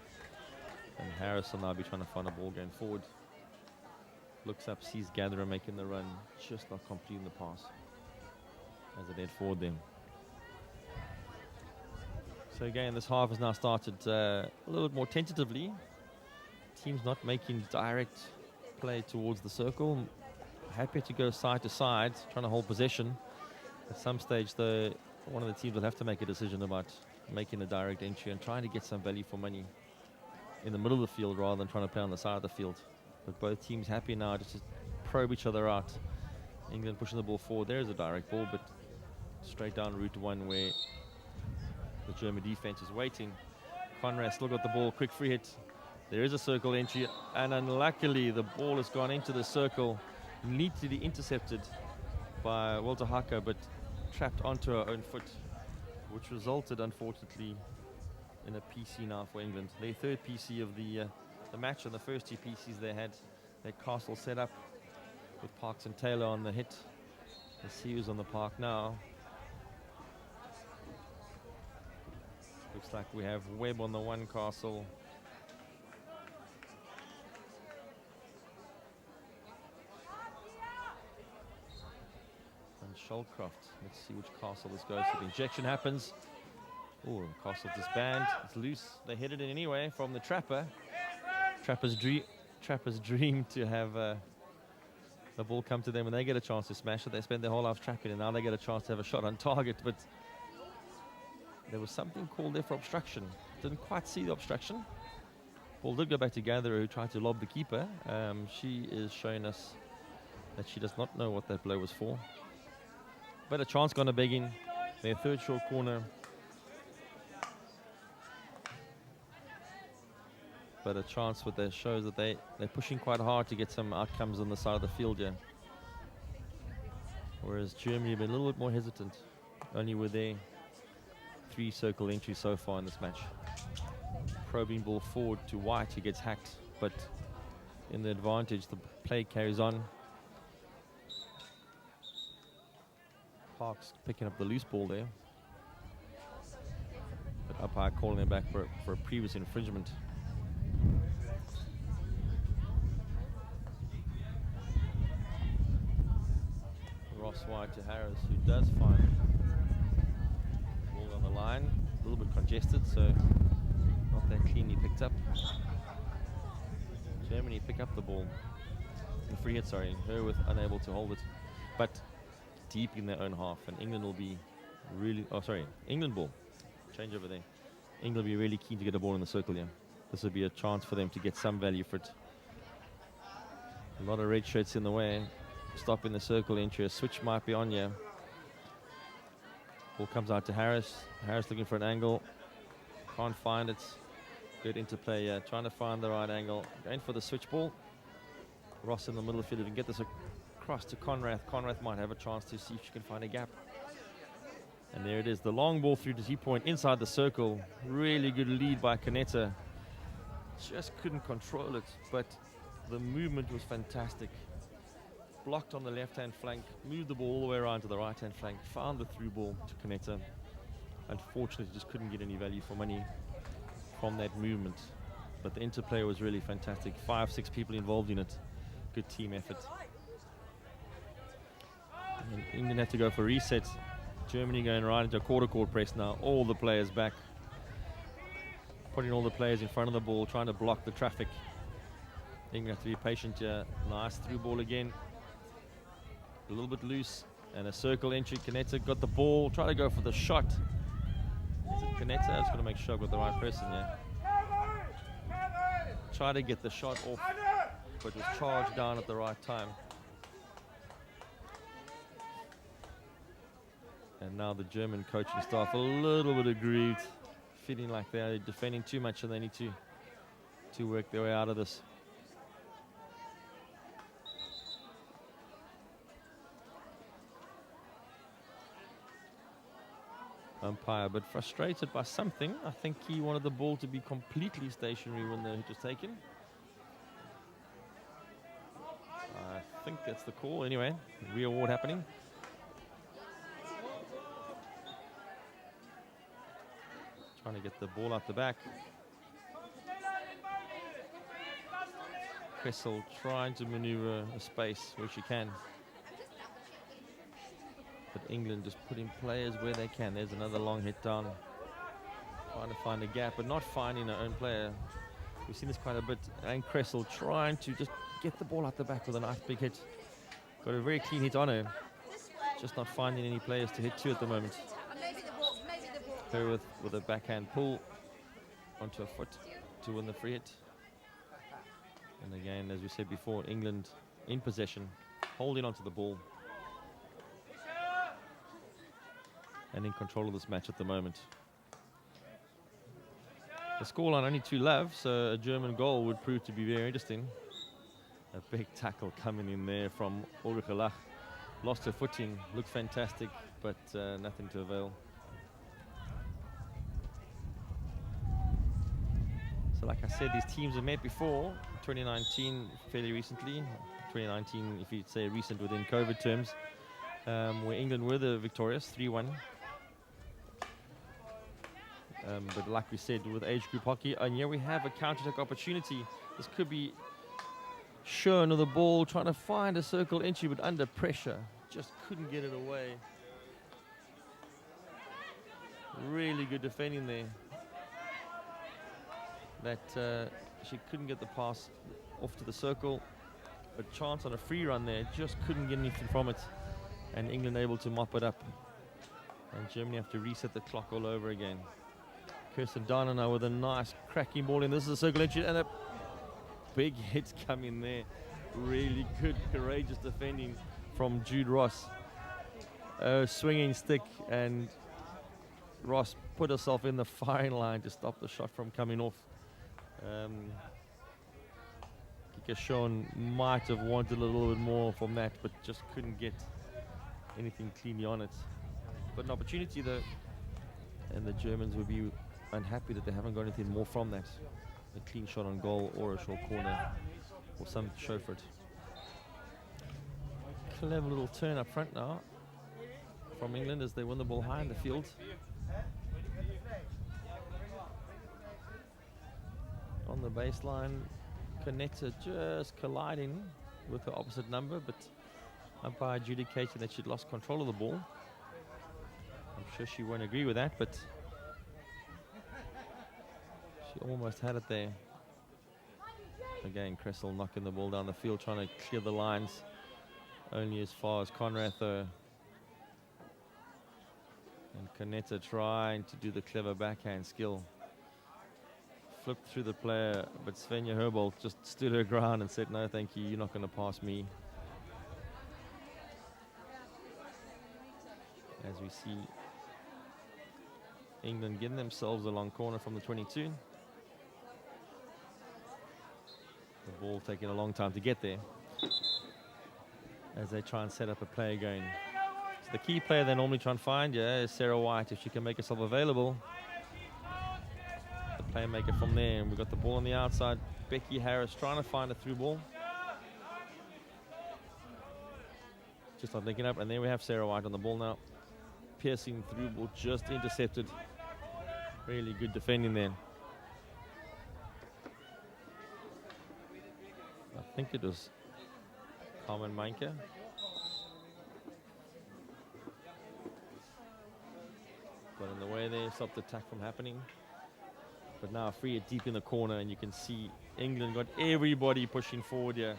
And Harris will now be trying to find a ball going forward. Looks up, sees Gatherer making the run, just not completing the pass as they head forward then. So again, this half has now started a little bit more tentatively. Teams not making direct play towards the circle. Happy to go side to side, trying to hold possession. At some stage, though, one of the teams will have to make a decision about making a direct entry and trying to get some value for money in the middle of the field rather than trying to play on the side of the field. But both teams happy now just to probe each other out. England pushing the ball forward. There's a direct ball, but straight down route 1 where the German defense is waiting. Conrad still got the ball, quick free hit. There is a circle entry, and unluckily the ball has gone into the circle, neatly intercepted by Walter Haka, but trapped onto her own foot, which resulted, unfortunately, in a PC now for England. Their 3rd PC of the match, and the first 2 PCs they had their castle set up with Parks and Taylor on the hit. Let's see who's on the park now. Looks like we have Webb on the 1 castle. And Shoalcroft. Let's see which castle this goes to. The injection happens. Oh, castle disband. It's loose. They hit it in anyway from the trapper. Trapper's dream to have the ball come to them and they get a chance to smash it. They spend their whole life trapping and now they get a chance to have a shot on target. But there was something called there for obstruction. Didn't quite see the obstruction. Ball did go back to Gatherer, who tried to lob the keeper. She is showing us that she does not know what that blow was for. But a chance gone to begging. Their 3rd short corner. But a chance with that shows that they're pushing quite hard to get some outcomes on the side of the field here. Whereas Germany have been a little bit more hesitant. Only with their 3 circle entries so far in this match. Probing ball forward to White, who gets hacked, but in the advantage, the play carries on. Parks picking up the loose ball there. But umpire calling him back for a previous infringement. Ross White to Harris, who does find ball on the line. A little bit congested, so not that cleanly picked up. Germany pick up the ball. The free hit, sorry. Herwith unable to hold it. But deep in their own half, and England will be really... Oh, sorry. England ball. Change over there. England will be really keen to get a ball in the circle here. This will be a chance for them to get some value for it. A lot of red shirts in the way. Stop in the circle entry. A switch might be on here. Ball comes out to Harris. Harris looking for an angle. Can't find it. Good interplay here. Trying to find the right angle. Going for the switch ball. Ross in the middle of the field. If we can get this across to Conrad. Conrad might have a chance to see if she can find a gap. And there it is. The long ball through to T-point inside the circle. Really good lead by Kaneta. Just couldn't control it, but the movement was fantastic. Blocked on the left-hand flank, moved the ball all the way around to the right-hand flank, found the through ball to Kaneta. Unfortunately, just couldn't get any value for money from that movement. But the interplay was really fantastic. 5-6 people involved in it. Good team effort. And England have to go for reset. Germany going right into a quarter-court press now. All the players back. Putting all the players in front of the ball, trying to block the traffic. England have to be patient here. Nice through ball again. A little bit loose. And a circle entry. Kaneta got the ball. Try to go for the shot. Is it Kaneta? I just got to make sure I've got the right person here. Try to get the shot off, but was charged down at the right time. And now the German coaching staff a little bit aggrieved, feeling like they're defending too much and they need to work their way out of this. umpire a bit frustrated by something. I think he wanted the ball to be completely stationary when the hit was taken. I think that's the call. Anyway, re-award happening. Trying to get the ball out the back. Kressel trying to maneuver a space where she can. But England just putting players where they can. There's another long hit down. Trying to find a gap, but not finding her own player. We've seen this quite a bit. And Kressel trying to just get the ball out the back with a nice big hit. Got a very clean hit on her. Just not finding any players to hit to at the moment. Her with a backhand pull onto a foot to win the free hit. And again, as we said before, England in possession, holding onto the ball. And in control of this match at the moment. The scoreline only 2-love, so a German goal would prove to be very interesting. A big tackle coming in there from Ulrich. Lost her footing, looked fantastic, but nothing to avail. So like I said, these teams have met before, 2019 fairly recently, 2019 if you'd say recent within COVID terms, where England were the victorious, 3-1. But like we said, with age group hockey, and here we have a counter-attack opportunity. This could be Schoen of the ball, trying to find a circle entry, but under pressure. Just couldn't get it away. Really good defending there. That she couldn't get the pass off to the circle. But chance on a free run there, just couldn't get anything from it. And England able to mop it up. And Germany have to reset the clock all over again. Kirsten Dana now with a nice cracking ball in. This is a circle entry and a big hit coming there. Really good, courageous defending from Jude Ross. Swinging stick, and Ross put herself in the firing line to stop the shot from coming off. Kika Schoen might have wanted a little bit more from that, but just couldn't get anything cleanly on it. But an opportunity though, and the Germans would be unhappy that they haven't got anything more from that. A clean shot on goal or a short corner or some show for it. Clever little turn up front now from England as they win the ball high in the field. On the baseline, Connector just colliding with the opposite number, but umpire adjudicating that she'd lost control of the ball. I'm sure she won't agree with that, but she almost had it there. Again, Kressel knocking the ball down the field, trying to clear the lines only as far as Conrad though. And Connector trying to do the clever backhand skill. Flipped through the player, but Svenja Herbold just stood her ground and said, no, thank you, you're not going to pass me. As we see England getting themselves a long corner from the 22. The ball taking a long time to get there as they try and set up a play again. So the key player they normally try and find, is Sarah White, if she can make herself available. The playmaker from there, and we've got the ball on the outside. Becky Harris trying to find a through ball. Just not linking up, and there we have Sarah White on the ball now. Piercing through ball, just intercepted. Really good defending there. I think it was Carmen Meinke. Got in the way there, stopped the attack from happening. But now free it deep in the corner, and you can see England got everybody pushing forward here.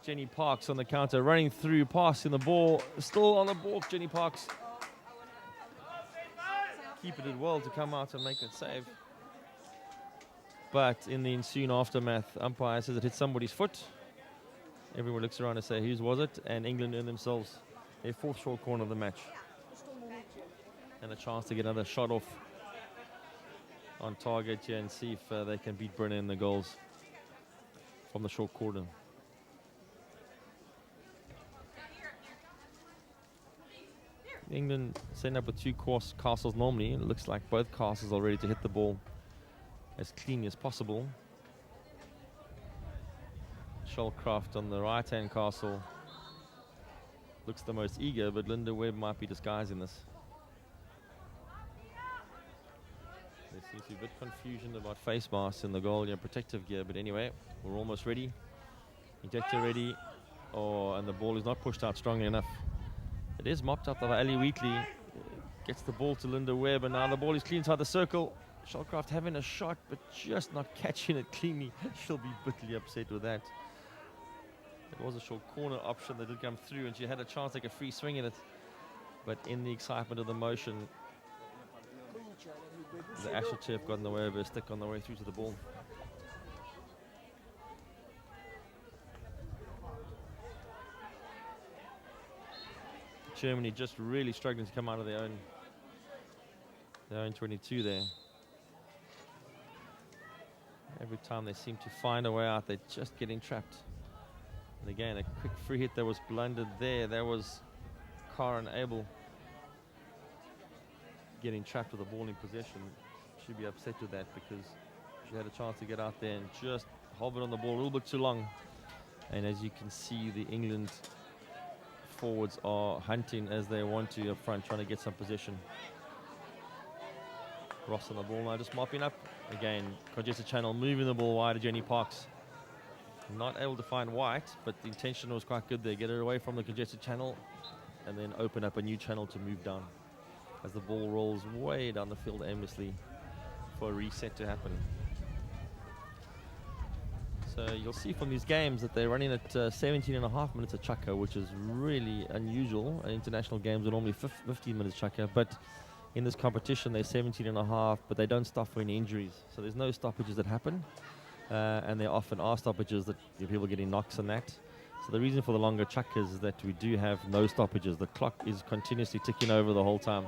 Jenny Parks on the counter, running through, passing the ball. Still on the ball, Jenny Parks. Keeper did well to come out and make that save. But in the ensuing aftermath, umpire says it hit somebody's foot. Everyone looks around and say, whose was it? And England earned themselves their fourth short corner of the match. And a chance to get another shot off on target here and see if they can beat Brennan in the goals from the short corner. England setting up with two castles normally. It looks like both castles are ready to hit the ball as cleanly as possible. Shallcraft on the right-hand castle looks the most eager, but Linda Webb might be disguising this. There seems to be a bit of confusion about face masks in the goal, protective gear, but anyway, we're almost ready. Injector ready, and the ball is not pushed out strongly enough. It is mopped up by Ali Wheatley. Gets the ball to Linda Webb, and now the ball is clean inside the circle. Shallcraft having a shot, but just not catching it cleanly. She'll be bitterly upset with that. It was a short corner option that did come through, and she had a chance to take a free swing at it. But in the excitement of the motion, the AstroTurf got in the way of her stick on the way through to the ball. Germany just really struggling to come out of their own 22 there. Every time they seem to find a way out, they're just getting trapped. And again, a quick free hit that was blundered there. That was Karen Abel getting trapped with the ball in possession. She'd be upset with that because she had a chance to get out there and just hovered on the ball a little bit too long. And as you can see, the England forwards are hunting as they want to up front, trying to get some possession. Ross on the ball now, just mopping up. Again, congested channel, moving the ball wide to Jenny Parks. Not able to find White, but the intention was quite good there. Get her away from the congested channel and then open up a new channel to move down as the ball rolls way down the field aimlessly for a reset to happen. So you'll see from these games that they're running at 17.5 minutes a chukker, which is really unusual. International games are normally 15 minutes chukker, but in this competition they're 17.5, but they don't stop for any injuries. So there's no stoppages that happen, and there often are stoppages that people getting knocks and that. So the reason for the longer chukkers is that we do have no stoppages. The clock is continuously ticking over the whole time.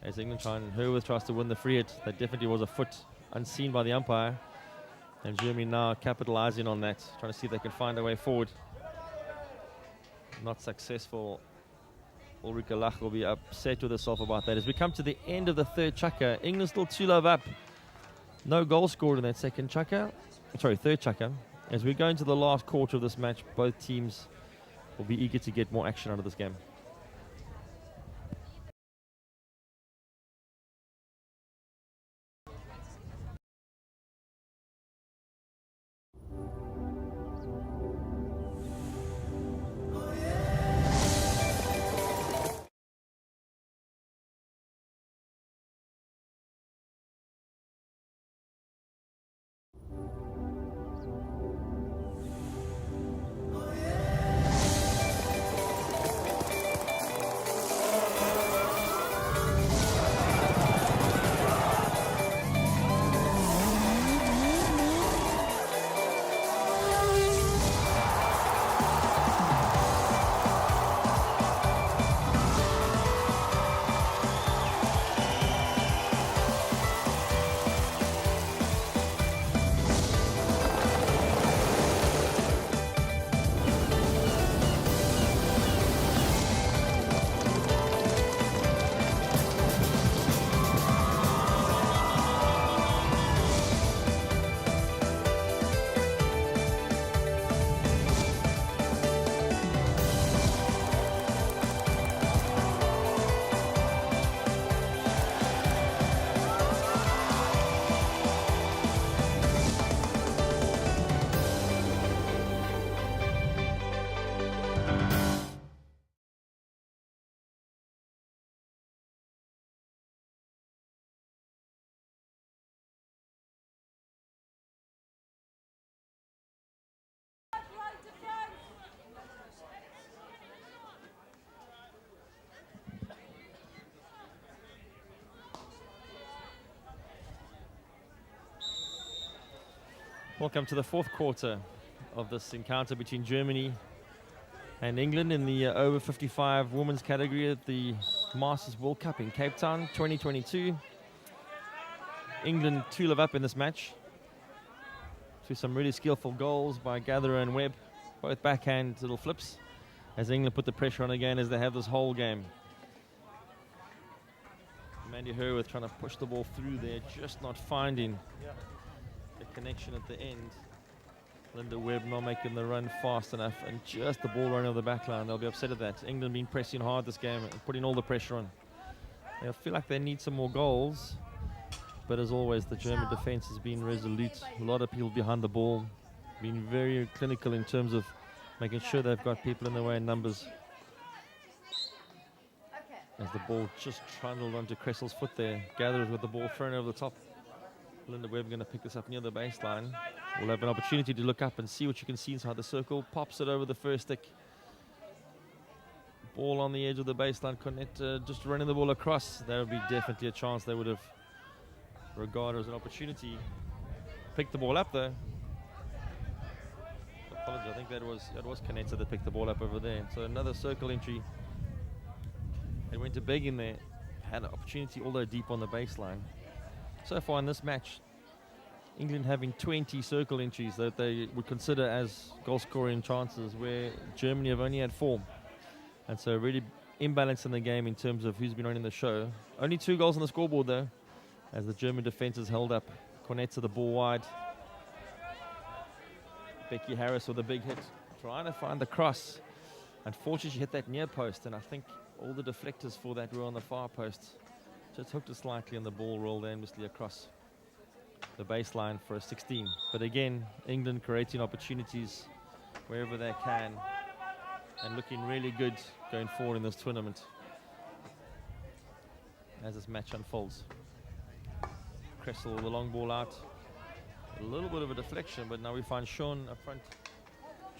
As England Herworth tries to win the free hit, that definitely was a foot unseen by the umpire. And Germany now capitalizing on that, trying to see if they can find a way forward. Not successful. Ulrika Lach will be upset with herself about that. As we come to the end of the third chukker, England still 2-love up. No goal scored in that third chukker. As we go into the last quarter of this match, both teams will be eager to get more action out of this game. Welcome to the fourth quarter of this encounter between Germany and England in the over 55 women's category at the Masters World Cup in Cape Town 2022. England 2-love up in this match through some really skillful goals by Gatherer and Webb, both backhand little flips, as England put the pressure on again as they have this whole game. Mandy Herworth trying to push the ball through there, just not finding the connection at the end. Linda Webb not making the run fast enough, and just the ball running over the back line. They'll be upset at that. England been pressing hard this game and putting all the pressure on. They feel like they need some more goals, but as always, the German defense has been resolute. A lot of people behind the ball, been very clinical in terms of making sure they've got people in the way in numbers. As the ball just trundled onto Cressel's foot there. Gatherers with the ball thrown over the top. Linda Webb going to pick this up near the baseline. We'll have an opportunity to look up and see what you can see inside the circle. Pops it over the first stick. Ball on the edge of the baseline. Cornette just running the ball across. That would be definitely a chance they would have regarded as an opportunity. Picked the ball up though. Apologies, I think that was Canetta that picked the ball up over there. So another circle entry. They went to beg in there. Had an opportunity, although deep on the baseline. So far in this match, England having 20 circle entries that they would consider as goal scoring chances, where Germany have only had 4. And so really imbalance in the game in terms of who's been running the show. Only 2 goals on the scoreboard though, as the German defense has held up. Cornetta the ball wide. Becky Harris with a big hit, trying to find the cross. Unfortunately, she hit that near post, and I think all the deflectors for that were on the far post. Just hooked it slightly, and the ball rolled aimlessly across the baseline for a 16. But again, England creating opportunities wherever they can and looking really good going forward in this tournament as this match unfolds. Cressel with the long ball out. A little bit of a deflection, but now we find Sean up front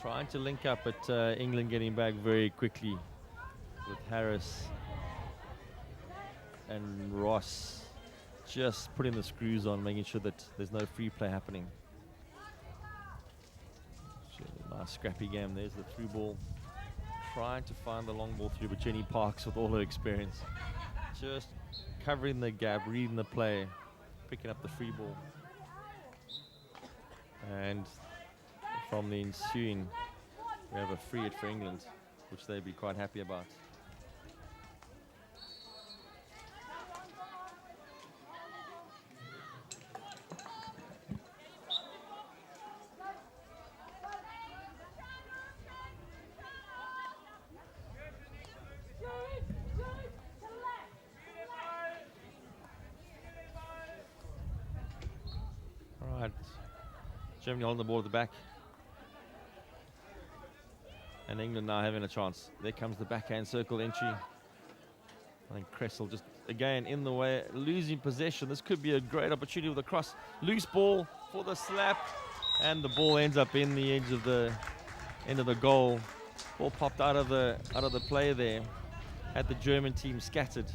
trying to link up, but England getting back very quickly with Harris and Ross just putting the screws on, making sure that there's no free play happening. Nice scrappy game. There's the through ball. Trying to find the long ball through, but Jenny Parks with all her experience. Just covering the gap, reading the play, picking up the free ball. And from the ensuing, we have a free hit for England, which they'd be quite happy about. All right. Germany holding the ball at the back. And England now having a chance. There comes the backhand circle entry. I think Cressel just, again, in the way, losing possession. This could be a great opportunity with a cross. Loose ball for the slap. And the ball ends up in the edge of the end of the goal. Ball popped out of the play there. Had the German team scattered.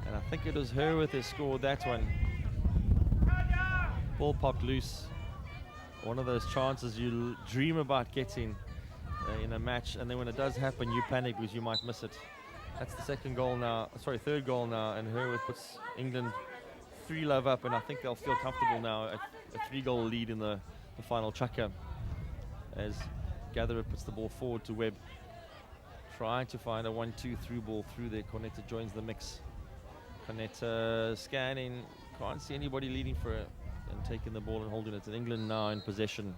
And I think it was Herworth who scored that one. Ball popped loose. One of those chances you dream about getting in a match, and then when it does happen, you panic because you might miss it. That's the third goal now, and Herworth puts England 3-love up, and I think they'll feel comfortable now. A 3-goal lead in the final chukker, as Gatherer puts the ball forward to Webb, trying to find a 1-2 through ball through there. Cornetta joins the mix. Cornetta scanning, can't see anybody leading for it. And taking the ball and holding it. And England now in possession,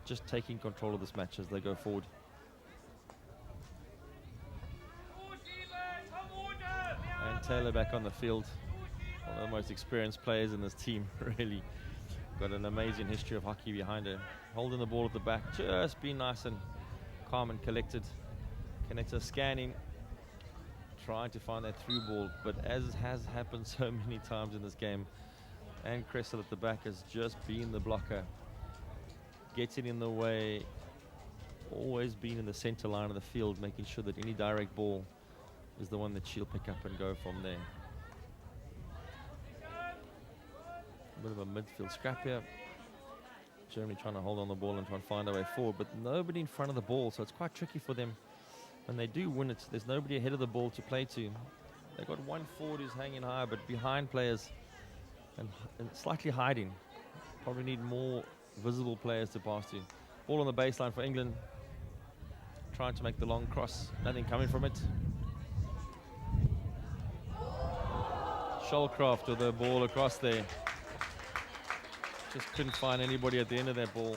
just taking control of this match as they go forward. And Taylor back on the field. One of the most experienced players in this team, really. Got an amazing history of hockey behind her. Holding the ball at the back, just being nice and calm and collected. Canetta scanning, trying to find that through ball. But as has happened so many times in this game, and Cressel at the back has just been the blocker. Getting in the way, always been in the center line of the field, making sure that any direct ball is the one that she'll pick up and go from there. A bit of a midfield scrap here. Germany trying to hold on the ball and try and find a way forward, but nobody in front of the ball, so it's quite tricky for them. When they do win it, there's nobody ahead of the ball to play to. They've got one forward who's hanging high, but behind players and slightly hiding. Probably need more visible players to pass to. Ball on the baseline for England. Trying to make the long cross. Nothing coming from it. Shoalcraft with the ball across there. Just couldn't find anybody at the end of that ball.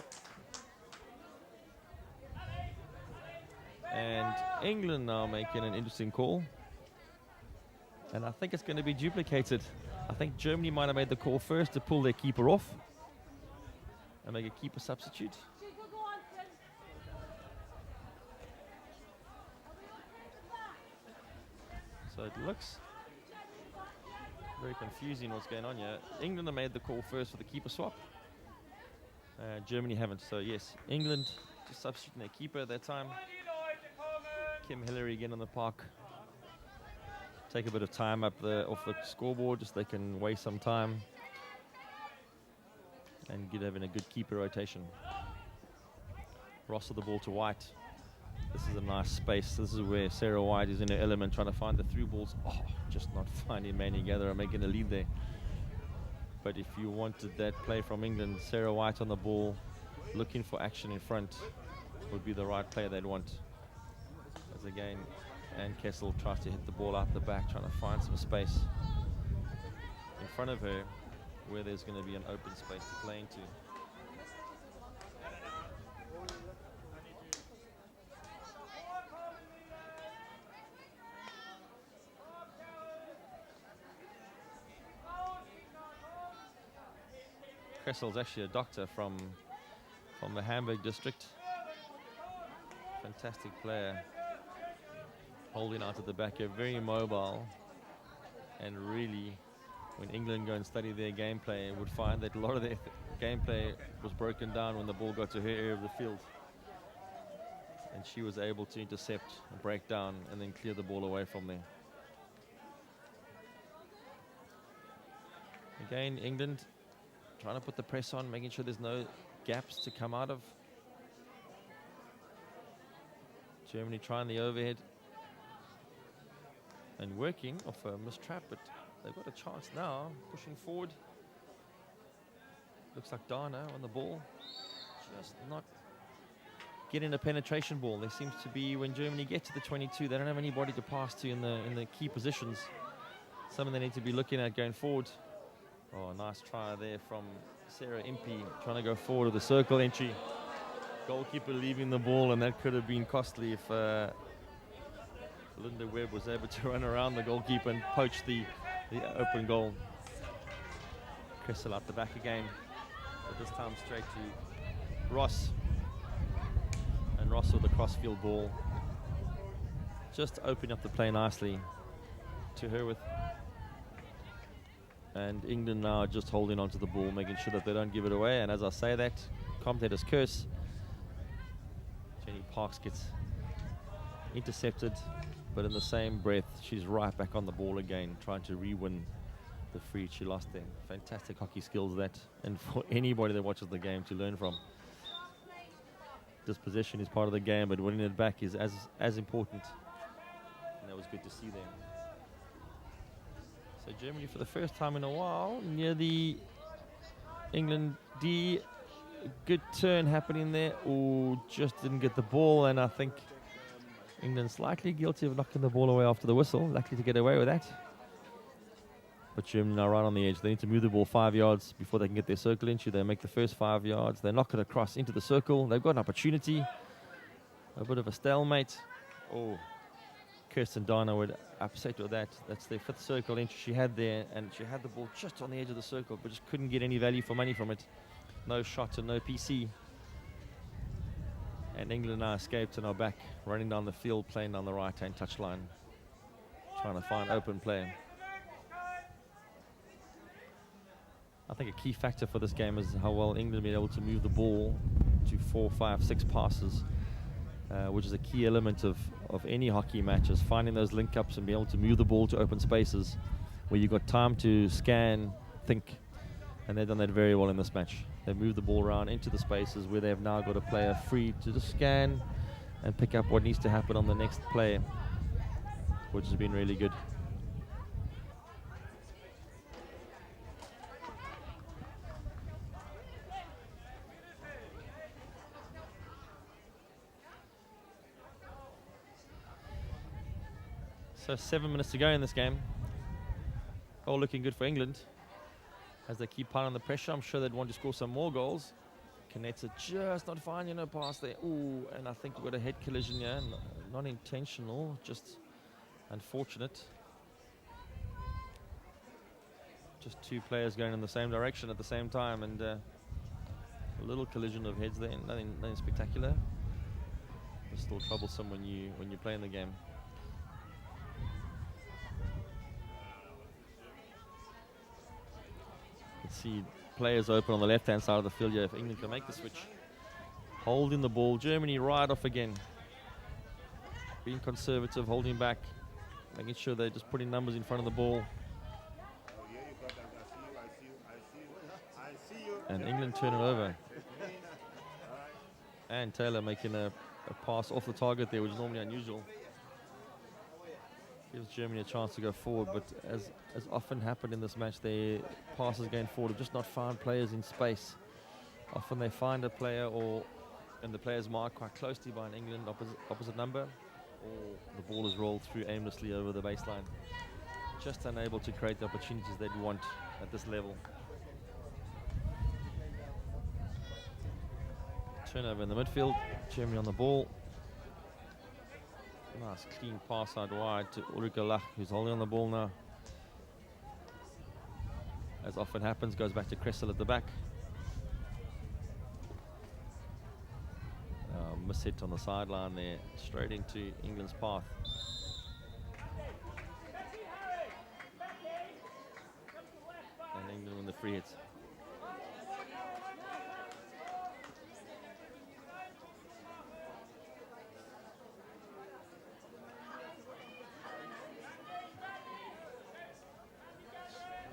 And England now making an interesting call. And I think it's going to be duplicated. I think Germany might have made the call first to pull their keeper off and make a keeper substitute. So it looks very confusing what's going on here. England have made the call first for the keeper swap. Germany haven't. So yes, England just substituting their keeper at that time. Kim Hillary again on the park. Take a bit of time off the scoreboard, just they can waste some time and get having a good keeper rotation. Ross with the ball to White. This is a nice space. This is where Sarah White is in her element, trying to find the through balls. Oh, just not finding Manny Gather and making a lead there. But if you wanted that play from England, Sarah White on the ball, looking for action in front, would be the right player they'd want. As again, Ann Kessel tries to hit the ball out the back, trying to find some space in front of her where there's going to be an open space to play into. Kessel's actually a doctor from the Hamburg district. Fantastic player. Holding out at the back here, very mobile. And really, when England go and study their gameplay, would find that a lot of their gameplay was broken down when the ball got to her area of the field. And she was able to intercept, break down, and then clear the ball away from there. Again, England trying to put the press on, making sure there's no gaps to come out of. Germany trying the overhead and working off a missed trap, but they've got a chance now, pushing forward. Looks like Dana on the ball, just not getting a penetration ball. There seems to be, when Germany get to the 22, they don't have anybody to pass to in the key positions. Something they need to be looking at going forward. Oh, nice try there from Sarah Impey, trying to go forward with the circle entry. Goalkeeper leaving the ball, and that could have been costly if Linda Webb was able to run around the goalkeeper and poach the open goal. Crystal out the back again, but this time straight to Ross. And Ross with the crossfield ball. Just opening up the play nicely to her with. And England now just holding onto the ball, making sure that they don't give it away. And as I say that, commentator's curse. Jenny Parks gets intercepted, but in the same breath, she's right back on the ball again, trying to re-win the free she lost there. Fantastic hockey skills that, and for anybody that watches the game to learn from. Dispossession is part of the game, but winning it back is as important. And that was good to see there. So Germany, for the first time in a while, near the England D. Good turn happening there. Oh, just didn't get the ball, and I think England slightly guilty of knocking the ball away after the whistle. Lucky to get away with that. But Germany now right on the edge. They need to move the ball 5 yards before they can get their circle entry. They make the first 5 yards. They knock it across into the circle. They've got an opportunity. A bit of a stalemate. Oh, Kirsten Dana would upset with that. That's their 5th circle entry she had there, and she had the ball just on the edge of the circle, but just couldn't get any value for money from it. No shot and no PC. And England now escaped and are back running down the field, playing down the right-hand touchline, trying to find open play. I think a key factor for this game is how well England have been able to move the ball to 4, 5, 6 passes, which is a key element of any hockey match, is finding those link-ups and being able to move the ball to open spaces where you've got time to scan, think, and they've done that very well in this match. They've moved the ball around into the spaces where they've now got a player free to just scan and pick up what needs to happen on the next play, which has been really good. So 7 minutes to go in this game. all looking good for England. As they keep piling on the pressure, I'm sure they'd want to score some more goals. Kaneta just not finding a pass there. Ooh, and I think we've got a head collision here. Not intentional, just unfortunate. Just two players going in the same direction at the same time, and a little collision of heads there. Nothing spectacular. It's still troublesome when you play in the game. You can see players open on the left-hand side of the field here if England can make the switch. Holding the ball, Germany right off again. Being conservative, holding back, making sure they're just putting numbers in front of the ball. And England turning over. And Taylor making a pass off the target there, which is normally unusual. Gives Germany a chance to go forward, but as often happened in this match, their passes going forward have just not found players in space. Often they find a player, and the player's marked quite closely by an England opposite number, or the ball is rolled through aimlessly over the baseline. Just unable to create the opportunities they'd want at this level. Turnover in the midfield, Germany on the ball. Nice clean pass out wide to Ulrike Lach, who's holding on the ball now. As often happens, goes back to Kressel at the back. Mishit on the sideline there, straight into England's path. And England win the free hits.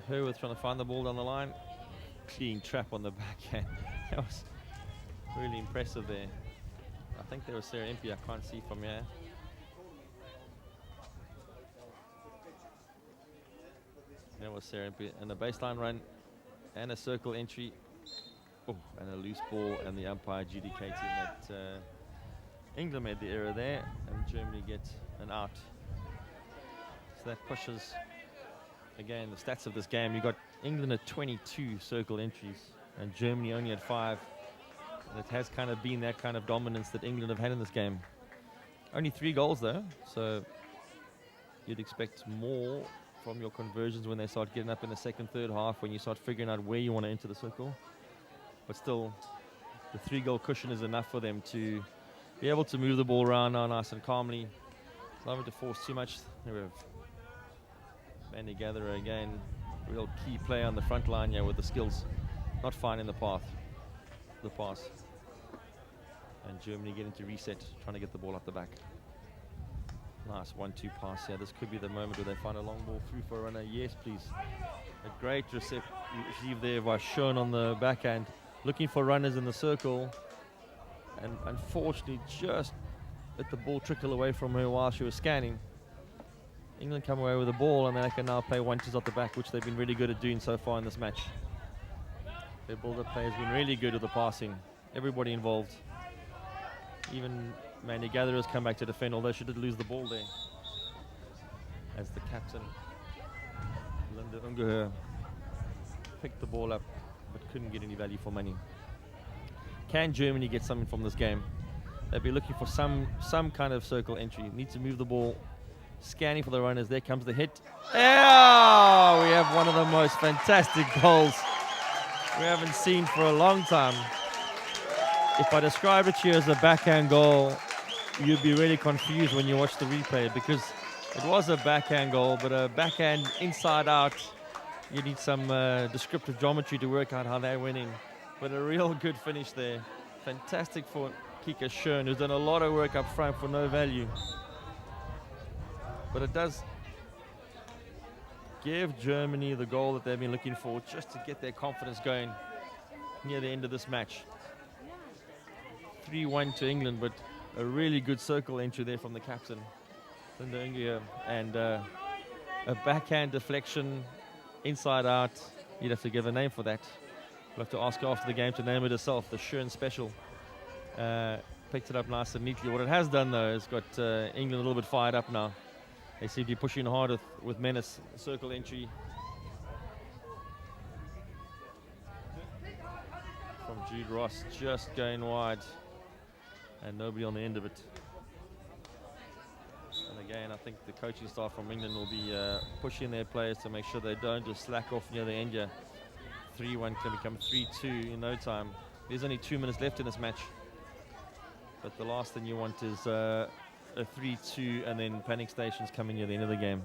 Herworth trying to find the ball down the line. Clean trap on the backhand. That was really impressive there. I think there was Sarah Impey, I can't see from here. There was Sarah Impey, and a baseline run and a circle entry. Oh, and a loose ball, and the umpire adjudicating that England made the error there, and Germany gets an out. So that pushes. Again, the stats of this game, you got England at 22 circle entries and Germany only at 5. And it has kind of been that kind of dominance that England have had in this game. Only 3 goals though, so you'd expect more from your conversions when they start getting up in the second, third half, when you start figuring out where you want to enter the circle. But still, the 3-goal cushion is enough for them to be able to move the ball around now nice and calmly. Not having to force too much. There we have Mandy Gatherer again, real key player on the front line here with the skills, not finding the pass. And Germany getting to reset, trying to get the ball up the back. Nice 1-2 pass here. This could be the moment where they find a long ball through for a runner. Yes, please. A great receive there by Schoen on the backhand, looking for runners in the circle, and unfortunately just let the ball trickle away from her while she was scanning. England come away with the ball, and they can now play 1-2s off the back, which they've been really good at doing so far in this match. Their build-up play has been really good with the passing. Everybody involved. Even Mandy Gatherer's come back to defend, although she did lose the ball there. As the captain, Linda Ungeher, picked the ball up, but couldn't get any value for money. Can Germany get something from this game? They'll be looking for some kind of circle entry. Need to move the ball. Scanning for the runners. There comes the hit. Yeah, we have one of the most fantastic goals we haven't seen for a long time. If I describe it to you as a backhand goal, you'd be really confused when you watch the replay, because it was a backhand goal, but a backhand inside out. You need some descriptive geometry to work out how that went in. But a real good finish there. Fantastic for Kika Schoen, who's done a lot of work up front for no value. But it does give Germany the goal that they've been looking for, just to get their confidence going near the end of this match. 3-1 to England, but a really good circle entry there from the captain, Linda Ungeher, and a backhand deflection inside out. You'd have to give a name for that. We'll have to ask her after the game to name it herself, the Schoen special. Picked it up nice and neatly. What it has done though is got England a little bit fired up now. They seem to be pushing hard with menace. Circle entry Jude Ross just going wide and nobody on the end of it. And again, I think the coaching staff from England will be pushing their players to make sure they don't just slack off near the end here. 3-1 can become 3-2 in no time. There's only 2 minutes left in this match. But the last thing you want is a 3-2 and then panic stations coming near the end of the game.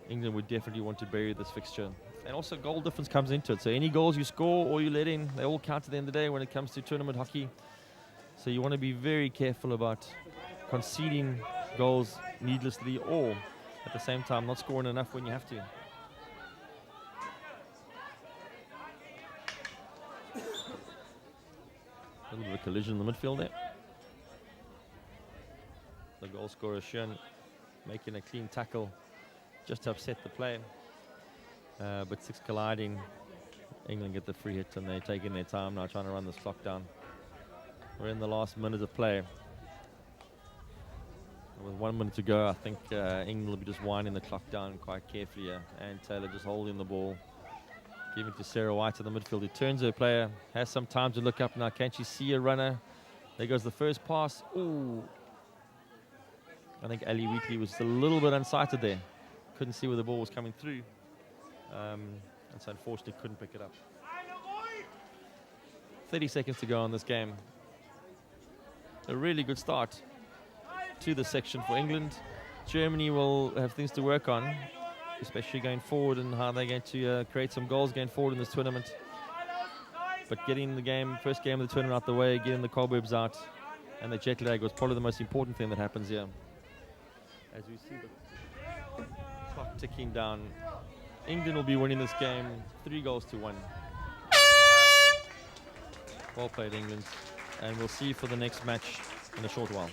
England would definitely want to bury this fixture. And also goal difference comes into it. So any goals you score or you let in, they all count at the end of the day when it comes to tournament hockey. So you want to be very careful about conceding goals needlessly or at the same time not scoring enough when you have to. A little bit of collision in the midfield there. The goal scorer Shearn making a clean tackle just to upset the play. But 6 colliding, England get the free hit and they're taking their time now trying to run this clock down. We're in the last minute of play. With 1 minute to go, I think England will be just winding the clock down quite carefully here. And Taylor just holding the ball, giving to Sarah White in the midfield. He turns her player, has some time to look up now. Can she see a runner? There goes the first pass. Ooh. I think Ali Wheatley was a little bit unsighted there. Couldn't see where the ball was coming through. And so unfortunately couldn't pick it up. 30 seconds to go on this game. A really good start to the section for England. Germany will have things to work on, especially going forward and how they're going to create some goals going forward in this tournament. But getting the game, first game of the tournament out the way, getting the cobwebs out, and the jet lag was probably the most important thing that happens here. As we see the clock ticking down, England will be winning this game 3-1. Well played, England. And we'll see you for the next match in a short while.